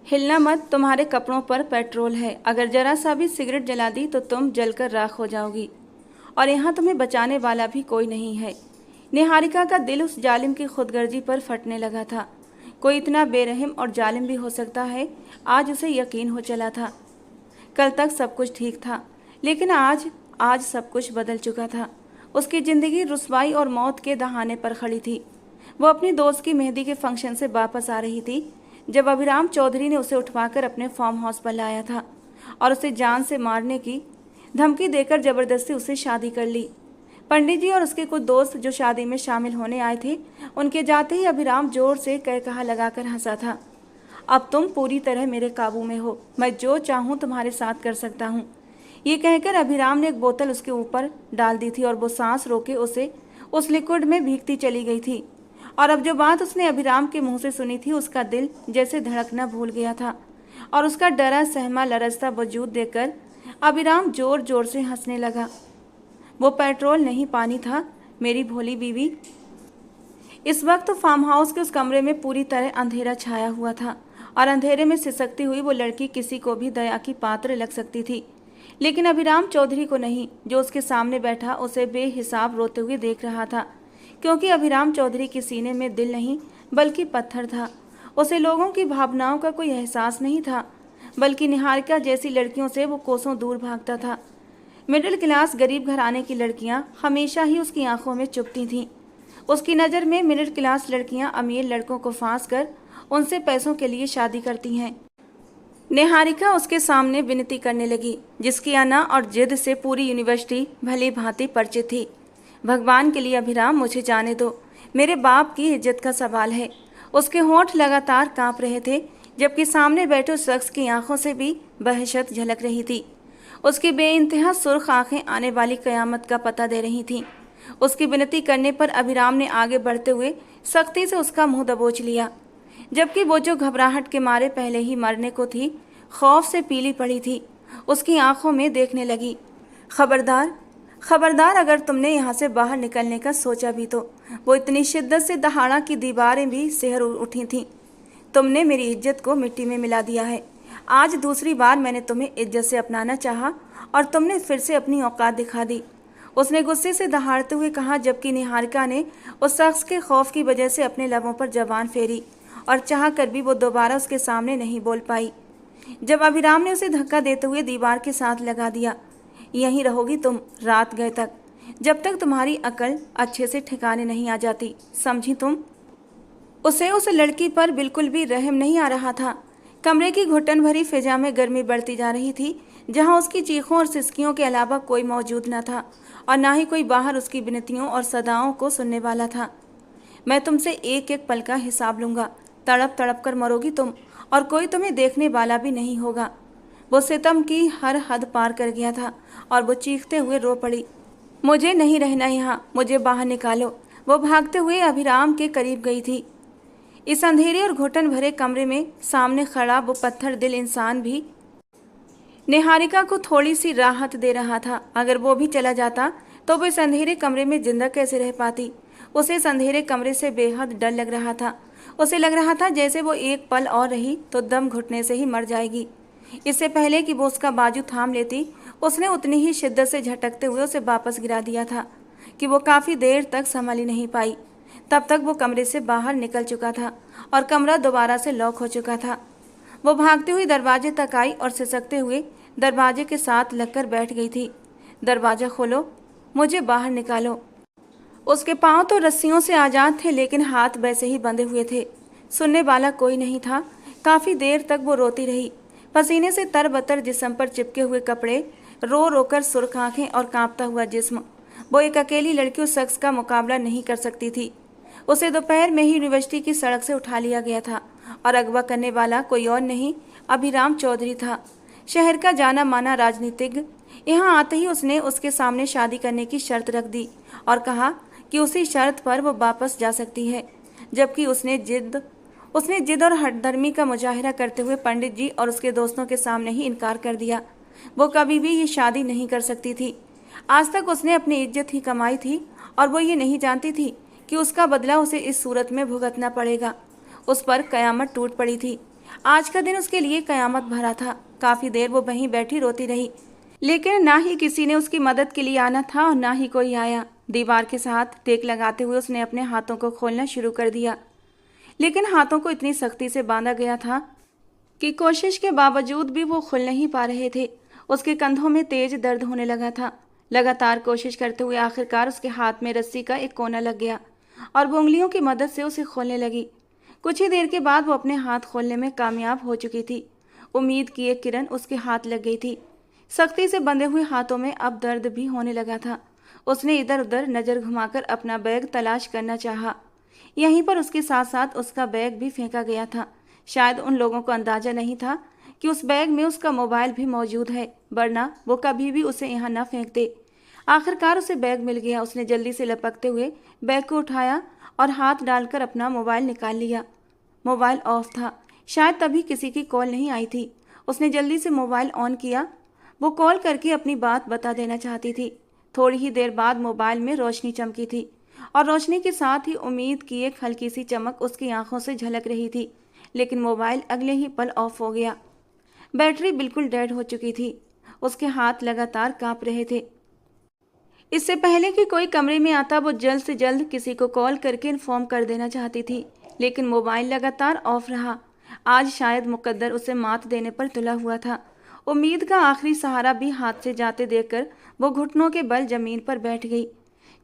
हिलना मत, तुम्हारे कपड़ों पर पेट्रोल है। अगर जरा सा भी सिगरेट जला दी तो तुम जलकर राख हो जाओगी, और यहाँ तुम्हें बचाने वाला भी कोई नहीं है। निहारिका का दिल उस जालिम की खुदगर्जी पर फटने लगा था। कोई इतना बेरहम और जालिम भी हो सकता है, आज उसे यकीन हो चला था। कल तक सब कुछ ठीक था, लेकिन आज आज सब कुछ बदल चुका था। उसकी ज़िंदगी रुसवाई और मौत के दहाने पर खड़ी थी। वो अपनी दोस्त की मेहंदी के फंक्शन से वापस आ रही थी जब अभिराम चौधरी ने उसे उठवाकर अपने फार्म हाउस पर लाया था और उसे जान से मारने की धमकी देकर जबरदस्ती उससे शादी कर ली। पंडित जी और उसके कुछ दोस्त जो शादी में शामिल होने आए थे, उनके जाते ही अभिराम जोर से कह कहा लगाकर हंसा था, अब तुम पूरी तरह मेरे काबू में हो, मैं जो चाहूँ तुम्हारे साथ कर सकता हूँ। ये कहकर अभिराम ने एक बोतल उसके ऊपर डाल दी थी और वो सांस रोके उसे उस लिक्विड में भीगती चली गई थी। और अब जो बात उसने अभिराम के मुंह से सुनी थी, उसका दिल जैसे धड़कना भूल गया था और उसका डरा सहमा लरजता वजूद देखकर अभिराम जोर जोर से हंसने लगा। वो पेट्रोल नहीं पानी था, मेरी भोली बीवी। इस वक्त फार्म हाउस के उस कमरे में पूरी तरह अंधेरा छाया हुआ था और अंधेरे में सिसकती हुई वो लड़की किसी को भी दया की पात्र लग सकती थी, लेकिन अभिराम चौधरी को नहीं, जो उसके सामने बैठा उसे बेहिसाब रोते हुए देख रहा था। क्योंकि अभिराम चौधरी के सीने में दिल नहीं बल्कि पत्थर था। उसे लोगों की भावनाओं का कोई एहसास नहीं था, बल्कि निहारिका जैसी लड़कियों से वो कोसों दूर भागता था। मिडिल क्लास गरीब घराने की लड़कियां हमेशा ही उसकी आंखों में चुभती थीं। उसकी नज़र में मिडिल क्लास लड़कियां अमीर लड़कों को फांस कर उनसे पैसों के लिए शादी करती हैं। निहारिका उसके सामने विनती करने लगी, जिसकी अना और जिद से पूरी यूनिवर्सिटी भली भांति परिचित थी। भगवान के लिए अभिराम, मुझे जाने दो, मेरे बाप की इज्जत का सवाल है। उसके होंठ लगातार कांप रहे थे, जबकि सामने बैठे उस शख्स की आंखों से भी वहशत झलक रही थी। उसकी बेइंतहा सुर्ख आंखें आने वाली कयामत का पता दे रही थीं। उसकी विनती करने पर अभिराम ने आगे बढ़ते हुए सख्ती से उसका मुंह दबोच लिया, जबकि वो जो घबराहट के मारे पहले ही मरने को थी, खौफ से पीली पड़ी थी, उसकी आंखों में देखने लगी। खबरदार, खबरदार, अगर तुमने यहाँ से बाहर निकलने का सोचा भी तो। वो इतनी शिद्दत से दहाड़ा की दीवारें भी सिहर उठी थीं। तुमने मेरी इज्जत को मिट्टी में मिला दिया है। आज दूसरी बार मैंने तुम्हें इज्जत से अपनाना चाहा और तुमने फिर से अपनी औकात दिखा दी, उसने गुस्से से दहाड़ते हुए कहा, जबकि निहारिका ने उस शख्स के खौफ की वजह से अपने लबों पर जबान फेरी और चाह कर भी वो दोबारा उसके सामने नहीं बोल पाई। जब अभिराम ने उसे धक्का देते हुए दीवार के साथ लगा दिया, यहीं रहोगी तुम रात गए तक, जब तक तुम्हारी अकल अच्छे से ठिकाने नहीं आ जाती, समझी तुम। उसे उस लड़की पर बिल्कुल भी रहम नहीं आ रहा था। कमरे की घुटन भरी फिजा में गर्मी बढ़ती जा रही थी, जहां उसकी चीखों और सिसकियों के अलावा कोई मौजूद न था और ना ही कोई बाहर उसकी विनतियों और सदाओं को सुनने वाला था। मैं तुमसे एक एक पल का हिसाब लूँगा, तड़प तड़प कर मरोगी तुम और कोई तुम्हें देखने वाला भी नहीं होगा। वो सितम की हर हद पार कर गया था और वो चीखते हुए रो पड़ी, मुझे नहीं रहना यहाँ, मुझे बाहर निकालो। वो भागते हुए अभिराम के करीब गई थी। इस अंधेरे और घुटन भरे कमरे में सामने खड़ा वो पत्थर दिल इंसान भी निहारिका को थोड़ी सी राहत दे रहा था। अगर वो भी चला जाता तो वो इस अंधेरे कमरे में जिंदा कैसे रह पाती। उसे इस अंधेरे कमरे से बेहद डर लग रहा था। उसे लग रहा था जैसे वो एक पल और रही तो दम घुटने से ही मर जाएगी। इससे पहले कि वो उसका बाजू थाम लेती, उसने उतनी ही शिद्दत से झटकते हुए उसे वापस गिरा दिया था कि वो काफ़ी देर तक संभल ही नहीं पाई। तब तक वो कमरे से बाहर निकल चुका था और कमरा दोबारा से लॉक हो चुका था। वो भागती हुई दरवाजे तक आई और सिसकते हुए दरवाजे के साथ लगकर बैठ गई थी। दरवाज़ा खोलो, मुझे बाहर निकालो। उसके पांव तो रस्सियों से आज़ाद थे, लेकिन हाथ वैसे ही बंधे हुए थे। सुनने वाला कोई नहीं था। काफ़ी देर तक वो रोती रही, पसीने से तरबतर जिस्म पर चिपके हुए कपड़े, रो रोकर सुर्ख आंखें और कांपता हुआ जिस्म। वो एक अकेली लड़की उस शख्स का मुकाबला नहीं कर सकती थी। उसे दोपहर में ही यूनिवर्सिटी की सड़क से उठा लिया गया था और अगवा करने वाला कोई और नहीं, अभिराम चौधरी था, शहर का जाना माना राजनीतिज्ञ। यहाँ आते ही उसने उसके सामने शादी करने की शर्त रख दी और कहा कि उसी शर्त पर वो वापस जा सकती है, जबकि उसने जिद और हठधर्मी का मुजाहिरा करते हुए पंडित जी और उसके दोस्तों के सामने ही इनकार कर दिया। वो कभी भी ये शादी नहीं कर सकती थी। आज तक उसने अपनी इज्जत ही कमाई थी और वो ये नहीं जानती थी कि उसका बदला उसे इस सूरत में भुगतना पड़ेगा। उस पर कयामत टूट पड़ी थी। आज का दिन उसके लिए कयामत भरा था। काफी देर वो वहीं बैठी रोती रही, लेकिन ना ही किसी ने उसकी मदद के लिए आना था और ना ही कोई आया। दीवार के साथ टेक लगाते हुए उसने अपने हाथों को खोलना शुरू कर दिया, लेकिन हाथों को इतनी सख्ती से बांधा गया था कि कोशिश के बावजूद भी वो खुल नहीं पा रहे थे। उसके कंधों में तेज दर्द होने लगा था। लगातार कोशिश करते हुए आखिरकार उसके हाथ में रस्सी का एक कोना लग गया और वो उंगलियों की मदद से उसे खोलने लगी। कुछ ही देर के बाद वो अपने हाथ खोलने में कामयाब हो चुकी थी। उम्मीद की एक किरण उसके हाथ लग गई थी। सख्ती से बंधे हुए हाथों में अब दर्द भी होने लगा था। उसने इधर उधर नजर घुमाकर अपना बैग तलाश करना चाहा। यहीं पर उसके साथ साथ उसका बैग भी फेंका गया था। शायद उन लोगों को अंदाजा नहीं था कि उस बैग में उसका मोबाइल भी मौजूद है, वरना वो कभी भी उसे यहाँ न फेंकते। आखिरकार उसे बैग मिल गया। उसने जल्दी से लपकते हुए बैग को उठाया और हाथ डालकर अपना मोबाइल निकाल लिया। मोबाइल ऑफ था। शायद तभी किसी की कॉल नहीं आई थी। उसने जल्दी से मोबाइल ऑन किया। वो कॉल करके अपनी बात बता देना चाहती थी। थोड़ी ही देर बाद मोबाइल में रोशनी चमकी थी और रोशनी के साथ ही उम्मीद की एक हल्की सी चमक उसकी आंखों से झलक रही थी, लेकिन मोबाइल अगले ही पल ऑफ हो गया। बैटरी बिल्कुल डेड हो चुकी थी। उसके हाथ लगातार कांप रहे थे। इससे पहले कि कोई कमरे में आता वो जल्द से जल्द किसी को कॉल करके इन्फॉर्म कर देना चाहती थी, लेकिन मोबाइल लगातार ऑफ रहा। आज शायद मुकद्दर उसे मात देने पर तुला हुआ था। उम्मीद का आखिरी सहारा भी हाथ से जाते देखकर वो घुटनों के बल जमीन पर बैठ गई।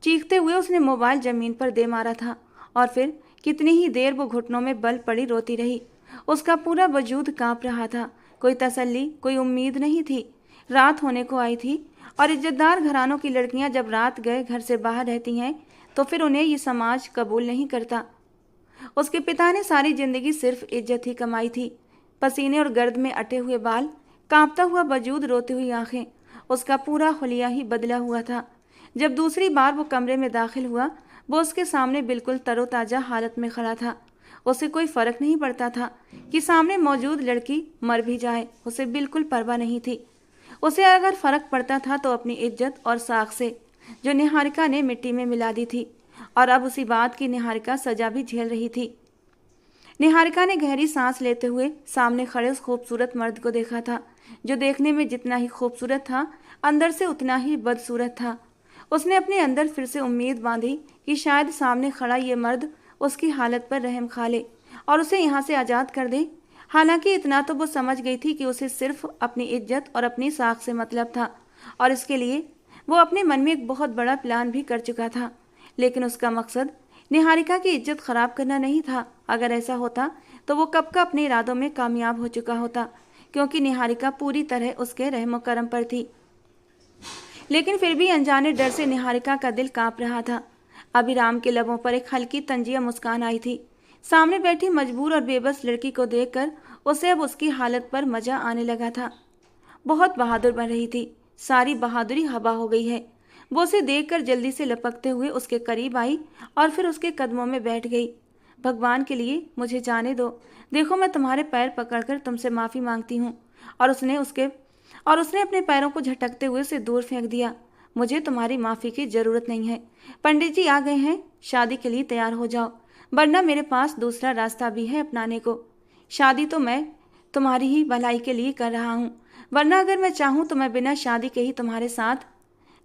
चीखते हुए उसने मोबाइल जमीन पर दे मारा था और फिर कितनी ही देर वो घुटनों में बल पड़ी रोती रही। उसका पूरा वजूद कांप रहा था। कोई तसल्ली, कोई उम्मीद नहीं थी। रात होने को आई थी और इज्जतदार घरानों की लड़कियां जब रात गए घर से बाहर रहती हैं तो फिर उन्हें ये समाज कबूल नहीं करता। उसके पिता ने सारी जिंदगी सिर्फ इज्जत ही कमाई थी। पसीने और गर्द में अटे हुए बाल, कांपता हुआ वजूद, रोती हुई आंखें, उसका पूरा हुलिया ही बदला हुआ था। जब दूसरी बार वो कमरे में दाखिल हुआ, वो उसके सामने बिल्कुल तरोताजा हालत में खड़ा था। उसे कोई फर्क नहीं पड़ता था कि सामने मौजूद लड़की मर भी जाए, उसे बिल्कुल परवाह नहीं थी। उसे अगर फर्क पड़ता था तो अपनी इज्जत और साख से, जो निहारिका ने मिट्टी में मिला दी थी, और अब उसी बात की निहारिका सजा भी झेल रही थी। निहारिका ने गहरी सांस लेते हुए सामने खड़े उस खूबसूरत मर्द को देखा था, जो देखने में जितना ही खूबसूरत था, अंदर से उतना ही बदसूरत था। उसने अपने अंदर फिर से उम्मीद बांधी कि शायद सामने खड़ा ये मर्द उसकी हालत पर रहम खा ले और उसे यहाँ से आज़ाद कर दे। हालांकि इतना तो वो समझ गई थी कि उसे सिर्फ अपनी इज्जत और अपनी साख से मतलब था, और इसके लिए वो अपने मन में एक बहुत बड़ा प्लान भी कर चुका था। लेकिन उसका मकसद निहारिका की इज्जत खराब करना नहीं था। अगर ऐसा होता तो वो कब का अपने इरादों में कामयाब हो चुका होता, क्योंकि निहारिका पूरी तरह उसके रहमो करम पर थी। लेकिन फिर भी अनजाने डर से निहारिका का दिल कांप रहा था। अभिराम के लबों पर एक हल्की तंजिया मुस्कान आई थी। सामने बैठी मजबूर और बेबस लड़की को देखकर उसे अब उसकी हालत पर मजा आने लगा था। बहुत बहादुर बन रही थी। सारी बहादुरी हवा हो गई है। वो उसे देखकर जल्दी से लपकते हुए उसके करीब आई और फिर उसके कदमों में बैठ गई। भगवान के लिए मुझे जाने दो। देखो, मैं तुम्हारे पैर पकड़कर तुमसे माफ़ी मांगती हूँ। और उसने अपने पैरों को झटकते हुए उसे दूर फेंक दिया। मुझे तुम्हारी माफ़ी की ज़रूरत नहीं है। पंडित जी आ गए हैं। शादी के लिए तैयार हो जाओ, वरना मेरे पास दूसरा रास्ता भी है अपनाने को। शादी तो मैं तुम्हारी ही भलाई के लिए कर रहा हूँ, वरना अगर मैं चाहूँ तो मैं बिना शादी के ही तुम्हारे साथ।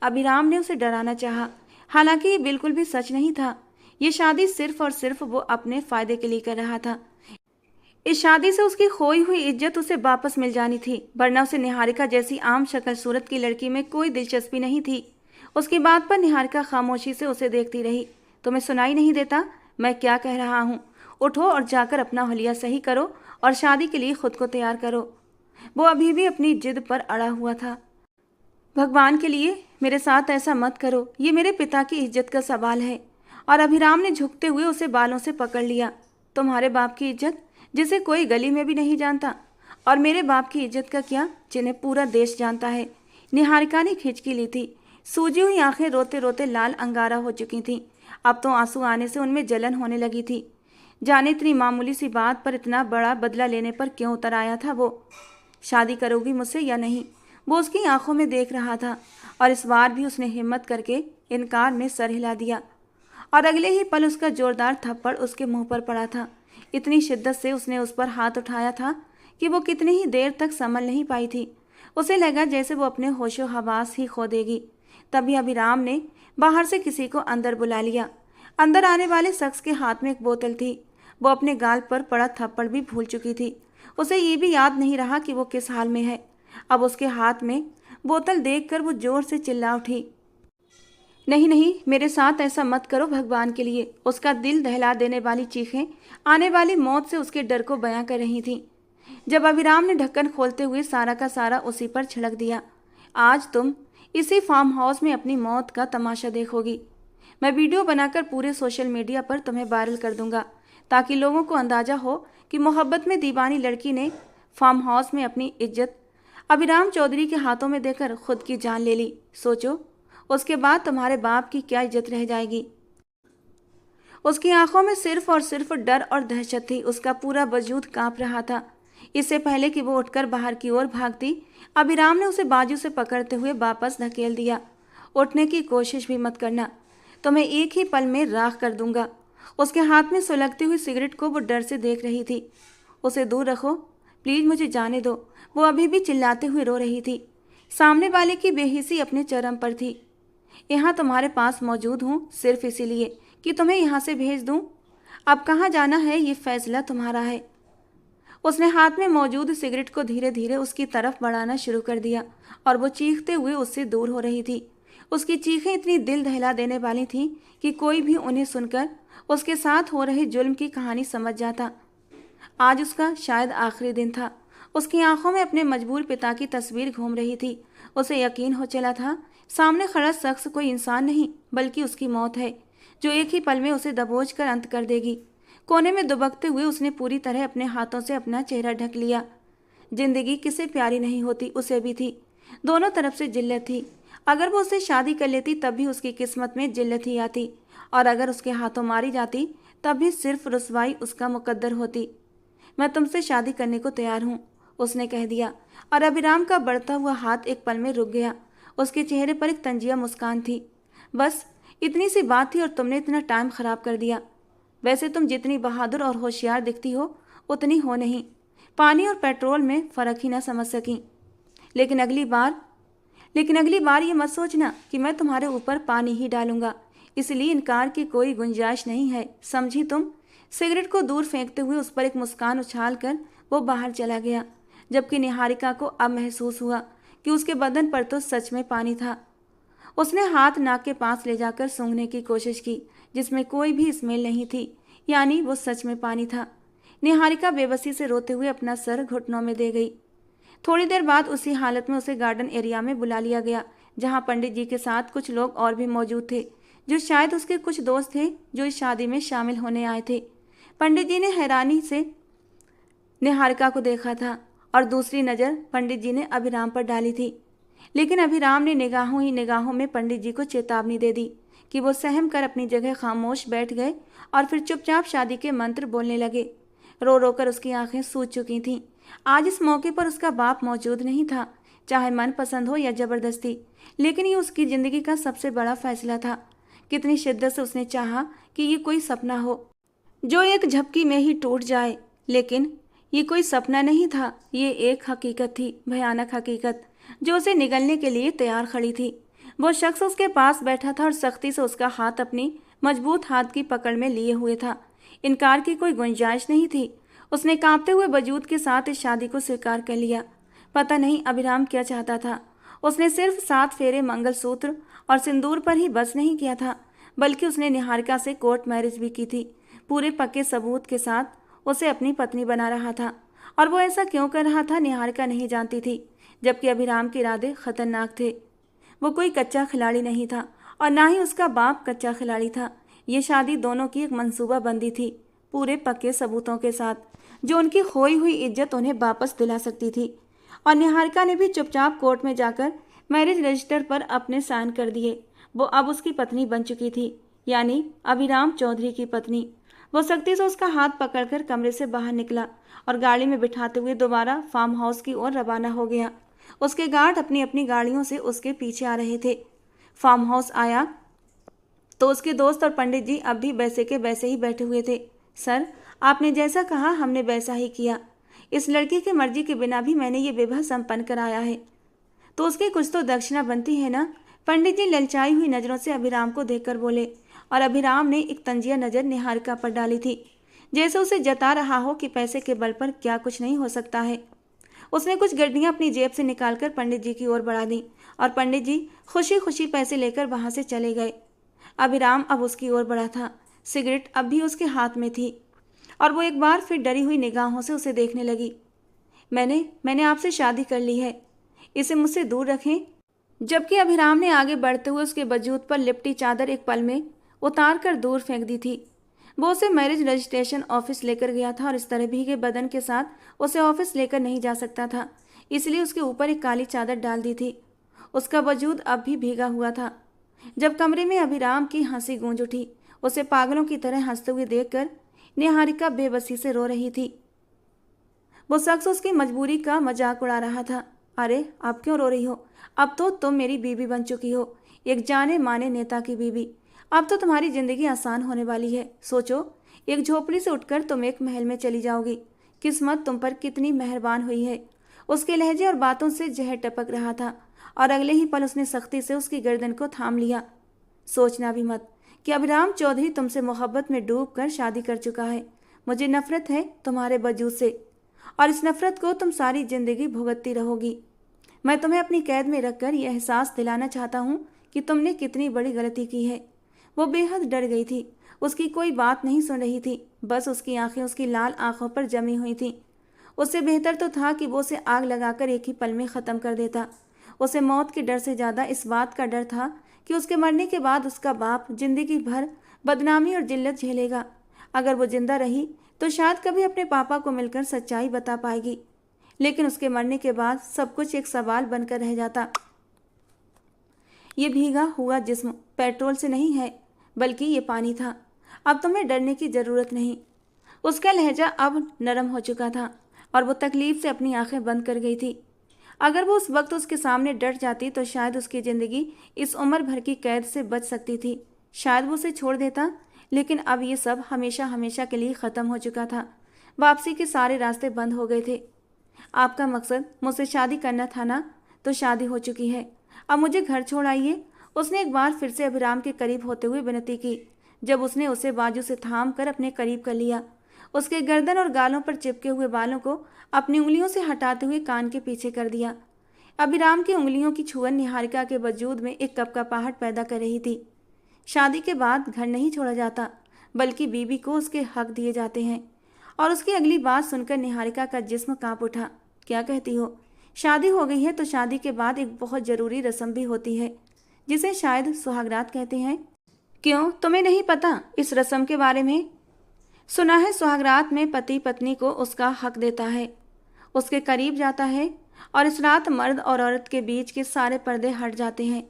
अभिराम ने उसे डराना चाहा। हालांकि ये बिल्कुल भी सच नहीं था। ये शादी सिर्फ और सिर्फ वो अपने फायदे के लिए कर रहा था। इस शादी से उसकी खोई हुई इज्जत उसे वापस मिल जानी थी, वरना उसे निहारिका जैसी आम शक्ल सूरत की लड़की में कोई दिलचस्पी नहीं थी। उसकी बात पर निहारिका खामोशी से उसे देखती रही। तुम्हें सुनाई नहीं देता मैं क्या कह रहा हूँ? उठो और जाकर अपना हुलिया सही करो और शादी के लिए खुद को तैयार करो। वो अभी भी अपनी जिद पर अड़ा हुआ था। भगवान के लिए मेरे साथ ऐसा मत करो, ये मेरे पिता की इज्जत का सवाल है। और अभिराम ने झुकते हुए उसे बालों से पकड़ लिया। तुम्हारे बाप की इज्जत, जिसे कोई गली में भी नहीं जानता, और मेरे बाप की इज्जत का क्या, जिन्हें पूरा देश जानता है। निहारिका ने खिंचकी ली थी। सूजी हुई आंखें रोते रोते लाल अंगारा हो चुकी थीं। अब तो आंसू आने से उनमें जलन होने लगी थी। जाने इतनी मामूली सी बात पर इतना बड़ा बदला लेने पर क्यों उतर आया था वो? शादी करोगी मुझसे या नहीं, वो उसकी आंखों में देख रहा था। और इस बार भी उसने हिम्मत करके इनकार में सर हिला दिया, और अगले ही पल उसका जोरदार थप्पड़ उसके मुंह पर पड़ा था। इतनी शिद्दत से उसने उस पर हाथ उठाया था कि वो कितनी ही देर तक संभल नहीं पाई थी। उसे लगा जैसे वो अपने होशो हवास ही खो देगी। तभी अभिराम ने बाहर से किसी को अंदर बुला लिया। अंदर आने वाले शख्स के हाथ में एक बोतल थी। वो अपने गाल पर पड़ा थप्पड़ भी भूल चुकी थी। उसे ये भी याद नहीं रहा कि वो किस हाल में है। अब उसके हाथ में बोतल देखकर वो जोर से चिल्ला उठी, नहीं नहीं, मेरे साथ ऐसा मत करो भगवान के लिए। उसका दिल दहला देने वाली चीखें आने वाली मौत से उसके डर को बयां कर रही थीं। जब अभिराम ने ढक्कन खोलते हुए सारा का सारा उसी पर छिड़क दिया। आज तुम इसी फार्म हाउस में अपनी मौत का तमाशा देखोगी। मैं वीडियो बनाकर पूरे सोशल मीडिया पर तुम्हें वायरल कर दूंगा, ताकि लोगों को अंदाजा हो कि मोहब्बत में दीवानी लड़की ने फार्म हाउस में अपनी इज्जत अभिराम चौधरी के हाथों में देकर खुद की जान ले ली। सोचो, उसके बाद तुम्हारे बाप की क्या इज्जत रह जाएगी। उसकी आंखों में सिर्फ और सिर्फ डर और दहशत थी। उसका पूरा वजूद कांप रहा था। इससे पहले कि वो उठकर बाहर की ओर भागती, अभिराम ने उसे बाजू से पकड़ते हुए वापस धकेल दिया। उठने की कोशिश भी मत करना, तुम्हें एक ही पल में राख कर दूंगा। उसके हाथ में सुलगती हुई सिगरेट को वो डर से देख रही थी। उसे दूर रखो, प्लीज मुझे जाने दो। वो अभी भी चिल्लाते हुए रो रही थी। सामने वाले की बेहिसी अपने चरम पर थी। यहाँ तुम्हारे पास मौजूद हूँ सिर्फ इसीलिए कि तुम्हें यहाँ से भेज दूँ। अब कहाँ जाना है ये फैसला तुम्हारा है। उसने हाथ में मौजूद सिगरेट को धीरे धीरे उसकी तरफ बढ़ाना शुरू कर दिया और वो चीखते हुए उससे दूर हो रही थी। उसकी चीखें इतनी दिल दहला देने वाली थीं कि कोई भी उन्हें सुनकर उसके साथ हो रहे जुल्म की कहानी समझ जाता। आज उसका शायद आखिरी दिन था। उसकी आंखों में अपने मजबूर पिता की तस्वीर घूम रही थी। उसे यकीन हो चला था सामने खड़ा शख्स कोई इंसान नहीं बल्कि उसकी मौत है, जो एक ही पल में उसे दबोच कर अंत कर देगी। कोने में दुबकते हुए उसने पूरी तरह अपने हाथों से अपना चेहरा ढक लिया। जिंदगी किसे प्यारी नहीं होती, उसे भी थी। दोनों तरफ से जिल्लत थी। अगर वो उससे शादी कर लेती तब भी उसकी किस्मत में जिल्लत ही आती, और अगर उसके हाथों मारी जाती तब भी सिर्फ रुसवाई उसका मुकद्दर होती। मैं तुमसे शादी करने को तैयार हूँ, उसने कह दिया, और अभिराम का बढ़ता हुआ हाथ एक पल में रुक गया। उसके चेहरे पर एक तंजिया मुस्कान थी। बस इतनी सी बात थी और तुमने इतना टाइम खराब कर दिया। वैसे तुम जितनी बहादुर और होशियार दिखती हो उतनी हो नहीं। पानी और पेट्रोल में फ़र्क ही ना समझ सकी। लेकिन अगली बार ये मत सोचना कि मैं तुम्हारे ऊपर पानी ही डालूंगा, इसलिए इनकार की कोई गुंजाइश नहीं है, समझी तुम। सिगरेट को दूर फेंकते हुए उस पर एक मुस्कान उछाल कर वो बाहर चला गया, जबकि निहारिका को अब महसूस हुआ कि उसके बदन पर तो सच में पानी था। उसने हाथ नाक के पास ले जाकर सूंघने की कोशिश की, जिसमें कोई भी स्मेल नहीं थी, यानी वो सच में पानी था। निहारिका बेबसी से रोते हुए अपना सर घुटनों में दे गई। थोड़ी देर बाद उसी हालत में उसे गार्डन एरिया में बुला लिया गया, जहां पंडित जी के साथ कुछ लोग और भी मौजूद थे, जो शायद उसके कुछ दोस्त थे जो इस शादी में शामिल होने आए थे। पंडित जी ने हैरानी से निहारिका को देखा था और दूसरी नज़र पंडित जी ने अभिराम पर डाली थी। लेकिन अभिराम ने निगाहों ही निगाहों में पंडित जी को चेतावनी दे दी कि वो सहम कर अपनी जगह खामोश बैठ गए और फिर चुपचाप शादी के मंत्र बोलने लगे। रो रो कर उसकी आंखें सूज चुकी थीं। आज इस मौके पर उसका बाप मौजूद नहीं था, चाहे मन पसंद हो या ज़बरदस्ती, लेकिन ये उसकी ज़िंदगी का सबसे बड़ा फैसला था। कितनी शिद्दत से उसने चाहा कि ये कोई सपना हो जो एक झपकी में ही टूट जाए, लेकिन ये कोई सपना नहीं था, ये एक हकीकत थी, भयानक हकीकत, जो उसे निगलने के लिए तैयार खड़ी थी। वो शख्स उसके पास बैठा था और सख्ती से उसका हाथ अपनी मजबूत हाथ की पकड़ में लिए हुए था। इनकार की कोई गुंजाइश नहीं थी। उसने कांपते हुए वजूद के साथ इस शादी को स्वीकार कर लिया। पता नहीं अभिराम क्या चाहता था। उसने सिर्फ 7 फेरे, मंगलसूत्र और सिंदूर पर ही बस नहीं किया था, बल्कि उसने निहारिका से कोर्ट मैरिज भी की थी, पूरे पक्के सबूत के साथ उसे अपनी पत्नी बना रहा था। और वो ऐसा क्यों कर रहा था निहारिका नहीं जानती थी, जबकि अभिराम के इरादे खतरनाक थे। वो कोई कच्चा खिलाड़ी नहीं था और ना ही उसका बाप कच्चा खिलाड़ी था। ये शादी दोनों की एक मंसूबा बंदी थी, पूरे पक्के सबूतों के साथ, जो उनकी खोई हुई इज्जत उन्हें वापस दिला सकती थी। और निहारिका ने भी चुपचाप कोर्ट में जाकर मैरिज रजिस्टर पर अपने साइन कर दिए। वो अब उसकी पत्नी बन चुकी थी, यानी अभिराम चौधरी की पत्नी। वो सख्ती से उसका हाथ पकड़कर कमरे से बाहर निकला और गाड़ी में बिठाते हुए दोबारा फार्म हाउस की ओर रवाना हो गया। उसके गार्ड अपनी अपनी गाड़ियों से उसके पीछे आ रहे थे। फार्म हाउस आया तो उसके दोस्त और पंडित जी अब भी वैसे के वैसे ही बैठे हुए थे। सर, आपने जैसा कहा हमने वैसा ही किया। इस लड़की की मर्जी के बिना भी मैंने ये विवाह संपन्न कराया है, तो उसकी कुछ तो दक्षिणा बनती है ना। पंडित जी ललचाई हुई नजरों से अभिराम को देखकर बोले, और अभिराम ने एक तंजिया नजर निहारिका पर डाली थी, जैसे उसे जता रहा हो कि पैसे के बल पर क्या कुछ नहीं हो सकता है। उसने कुछ गड्डियां अपनी जेब से निकालकर पंडित जी की ओर बढ़ा दी और पंडित जी खुशी खुशी पैसे लेकर वहां से चले गए। अभिराम अब उसकी ओर बढ़ा था। सिगरेट अब भी उसके हाथ में थी और वो एक बार फिर डरी हुई निगाहों से उसे देखने लगी। मैंने आपसे शादी कर ली है, इसे मुझसे दूर रखें। जबकि अभिराम ने आगे बढ़ते हुए उसके वजूद पर लिपटी चादर एक पल में उतार कर दूर फेंक दी थी। वो उसे मैरिज रजिस्ट्रेशन ऑफिस लेकर गया था और इस तरह भीगे बदन के साथ उसे ऑफिस लेकर नहीं जा सकता था, इसलिए उसके ऊपर एक काली चादर डाल दी थी। उसका वजूद अब भी भीगा हुआ था। जब कमरे में अभिराम की हंसी गूंज उठी, उसे पागलों की तरह हंसते हुए देखकर निहारिका बेबसी से रो रही थी। वो शख्स उसकी मजबूरी का मजाक उड़ा रहा था। अरे अब क्यों रो रही हो? अब तो तुम मेरी बीवी बन चुकी हो, एक जाने माने नेता की बीवी। अब तो तुम्हारी जिंदगी आसान होने वाली है। सोचो, एक झोपड़ी से उठकर तुम एक महल में चली जाओगी। किस्मत तुम पर कितनी मेहरबान हुई है। उसके लहजे और बातों से जहर टपक रहा था और अगले ही पल उसने सख्ती से उसकी गर्दन को थाम लिया। सोचना भी मत कि अभिराम चौधरी तुमसे मोहब्बत में डूब कर शादी कर चुका है। मुझे नफरत है तुम्हारे वजूद से और इस नफरत को तुम सारी जिंदगी भुगतती रहोगी। मैं तुम्हें अपनी कैद में रखकर यह एहसास दिलाना चाहता हूँ कि तुमने कितनी बड़ी गलती की है। वो बेहद डर गई थी। उसकी कोई बात नहीं सुन रही थी, बस उसकी आंखें उसकी लाल आंखों पर जमी हुई थीं। उससे बेहतर तो था कि वो उसे आग लगाकर एक ही पल में ख़त्म कर देता। उसे मौत के डर से ज़्यादा इस बात का डर था कि उसके मरने के बाद उसका बाप जिंदगी भर बदनामी और जिल्लत झेलेगा। अगर वो जिंदा रही तो शायद कभी अपने पापा को मिलकर सच्चाई बता पाएगी, लेकिन उसके मरने के बाद सब कुछ एक सवाल बनकर रह जाता। ये भीगा हुआ जिस्म पेट्रोल से नहीं है, बल्कि ये पानी था। अब तुम्हें डरने की ज़रूरत नहीं। उसका लहजा अब नरम हो चुका था और वो तकलीफ से अपनी आंखें बंद कर गई थी। अगर वो उस वक्त उसके सामने डट जाती तो शायद उसकी ज़िंदगी इस उम्र भर की कैद से बच सकती थी। शायद वो उसे छोड़ देता, लेकिन अब ये सब हमेशा हमेशा के लिए ख़त्म हो चुका था। वापसी के सारे रास्ते बंद हो गए थे। आपका मकसद मुझसे शादी करना था ना, तो शादी हो चुकी है। अब मुझे घर छोड़ आइए। उसने एक बार फिर से अभिराम के करीब होते हुए विनती की। जब उसने उसे बाजू से थाम कर अपने करीब कर लिया, उसके गर्दन और गालों पर चिपके हुए बालों को अपनी उंगलियों से हटाते हुए कान के पीछे कर दिया। अभिराम की उंगलियों की छुअन निहारिका के वजूद में एक कपकपाहट पैदा कर रही थी। शादी के बाद घर नहीं छोड़ा जाता, बल्कि बीवी को उसके हक दिए जाते हैं। और उसकी अगली बात सुनकर निहारिका का जिस्म कांप उठा। क्या कहती हो? शादी हो गई है तो शादी के बाद एक बहुत ज़रूरी रस्म भी होती है, जिसे शायद सुहागरात कहते हैं। क्यों, तुम्हें नहीं पता इस रस्म के बारे में? सुना है सुहागरात में पति पत्नी को उसका हक देता है, उसके करीब जाता है और इस रात मर्द और औरत के बीच के सारे पर्दे हट जाते हैं।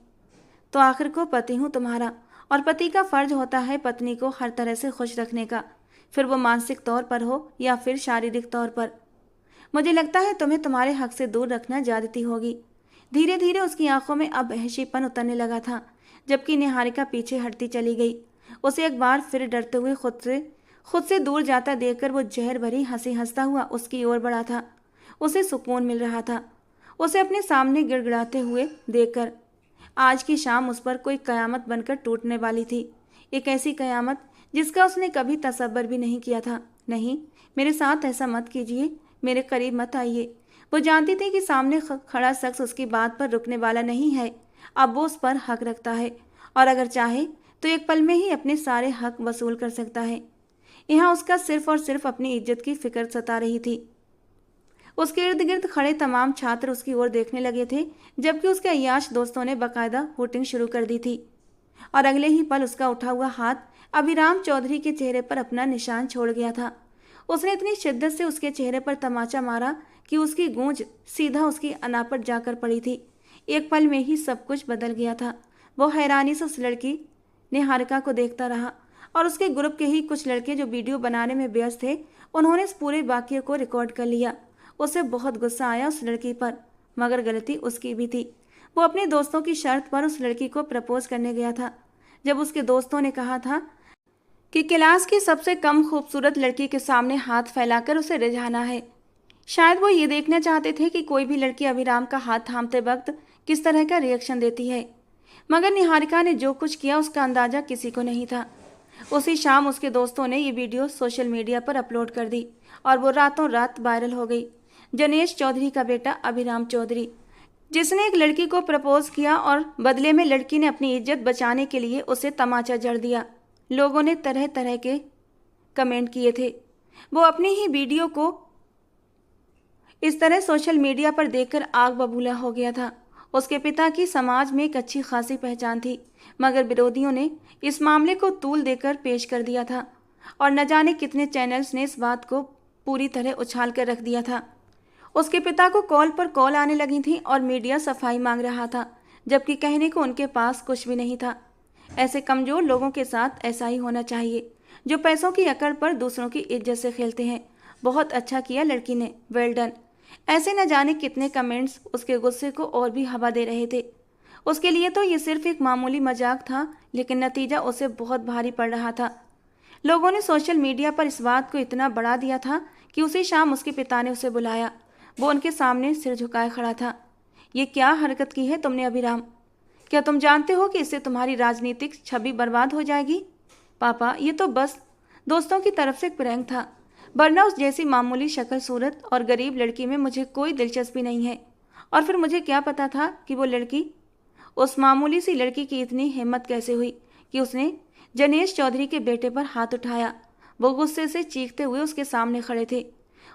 तो आखिर को पति हूँ तुम्हारा और पति का फर्ज होता है पत्नी को हर तरह से खुश रखने का, फिर वो मानसिक तौर पर हो या फिर शारीरिक तौर पर। मुझे लगता है तुम्हें तुम्हारे हक से दूर रखना ज्यादती होगी। धीरे धीरे उसकी आंखों में अब वहशीपन उतरने लगा था, जबकि निहारिका पीछे हटती चली गई। उसे एक बार फिर डरते हुए खुद से दूर जाता देखकर वो जहर भरी हंसी हंसता हुआ उसकी ओर बढ़ा था। उसे सुकून मिल रहा था उसे अपने सामने गिड़गिड़ाते हुए देखकर। आज की शाम उस पर कोई कयामत बनकर टूटने वाली थी, एक ऐसी कयामत जिसका उसने कभी तसव्वुर भी नहीं किया था। नहीं, मेरे साथ ऐसा मत कीजिए, मेरे करीब मत आइए। वो जानती थी कि सामने खड़ा शख्स उसकी बात पर रुकने वाला नहीं है। अब वो उस पर हक रखता है और अगर चाहे तो एक पल में ही अपने सारे हक वसूल कर सकता है। यहाँ उसका सिर्फ और सिर्फ अपनी इज्जत की फिक्र सता रही थी। उसके इर्द गिर्द खड़े तमाम छात्र उसकी ओर देखने लगे थे, जबकि उसके अय्याश दोस्तों ने बाकायदा वोटिंग शुरू कर दी थी और अगले ही पल उसका उठा हुआ हाथ अभिराम चौधरी के चेहरे पर अपना निशान छोड़ गया था। उसने इतनी शिद्दत से उसके चेहरे पर तमाचा मारा कि उसकी गूंज सीधा उसकी अना पर जाकर पड़ी थी। एक पल में ही सब कुछ बदल गया था। वो हैरानी से उस लड़की निहारिका को देखता रहा और उसके ग्रुप के ही कुछ लड़के जो वीडियो बनाने में व्यस्त थे, उन्होंने इस पूरे वाकये को रिकॉर्ड कर लिया। उसे बहुत गुस्सा आया उस लड़की पर, मगर गलती उसकी भी थी। वो अपने दोस्तों की शर्त पर उस लड़की को प्रपोज करने गया था। जब उसके दोस्तों ने कहा था कि क्लास की सबसे कम खूबसूरत लड़की के सामने हाथ फैलाकर उसे रिझाना है। शायद वो ये देखना चाहते थे कि कोई भी लड़की अभिराम का हाथ थामते वक्त किस तरह का रिएक्शन देती है। मगर निहारिका ने जो कुछ किया उसका अंदाजा किसी को नहीं था। उसी शाम उसके दोस्तों ने ये वीडियो सोशल मीडिया पर अपलोड कर दी और वो रातों रात वायरल हो गई। जनेश चौधरी का बेटा अभिराम चौधरी, जिसने एक लड़की को प्रपोज किया और बदले में लड़की ने अपनी इज्जत बचाने के लिए उसे तमाचा जड़ दिया। लोगों ने तरह तरह के कमेंट किए थे। वो अपनी ही वीडियो को इस तरह सोशल मीडिया पर देखकर आग बबूला हो गया था। उसके पिता की समाज में एक अच्छी खासी पहचान थी, मगर विरोधियों ने इस मामले को तूल देकर पेश कर दिया था और न जाने कितने चैनल्स ने इस बात को पूरी तरह उछाल कर रख दिया था। उसके पिता को कॉल पर कॉल आने लगी थी और मीडिया सफाई मांग रहा था, जबकि कहने को उनके पास कुछ भी नहीं था। ऐसे कमज़ोर लोगों के साथ ऐसा ही होना चाहिए, जो पैसों की अकड़ पर दूसरों की इज्जत से खेलते हैं। बहुत अच्छा किया लड़की ने, वेल डन। ऐसे न जाने कितने कमेंट्स उसके गुस्से को और भी हवा दे रहे थे। उसके लिए तो ये सिर्फ एक मामूली मजाक था, लेकिन नतीजा उसे बहुत भारी पड़ रहा था। लोगों ने सोशल मीडिया पर इस बात को इतना बढ़ा दिया था कि उसी शाम उसके पिता ने उसे बुलाया। वो उनके सामने सिर झुकाए खड़ा था। ये क्या हरकत की है तुमने अभिराम? क्या तुम जानते हो कि इससे तुम्हारी राजनीतिक छवि बर्बाद हो जाएगी? पापा, ये तो बस दोस्तों की तरफ से एक प्रैंक था, वरना उस जैसी मामूली शक्ल सूरत और गरीब लड़की में मुझे कोई दिलचस्पी नहीं है। और फिर मुझे क्या पता था कि वो लड़की, उस मामूली सी लड़की की इतनी हिम्मत कैसे हुई कि उसने जनेश चौधरी के बेटे पर हाथ उठाया। वो गुस्से से चीखते हुए उसके सामने खड़े थे।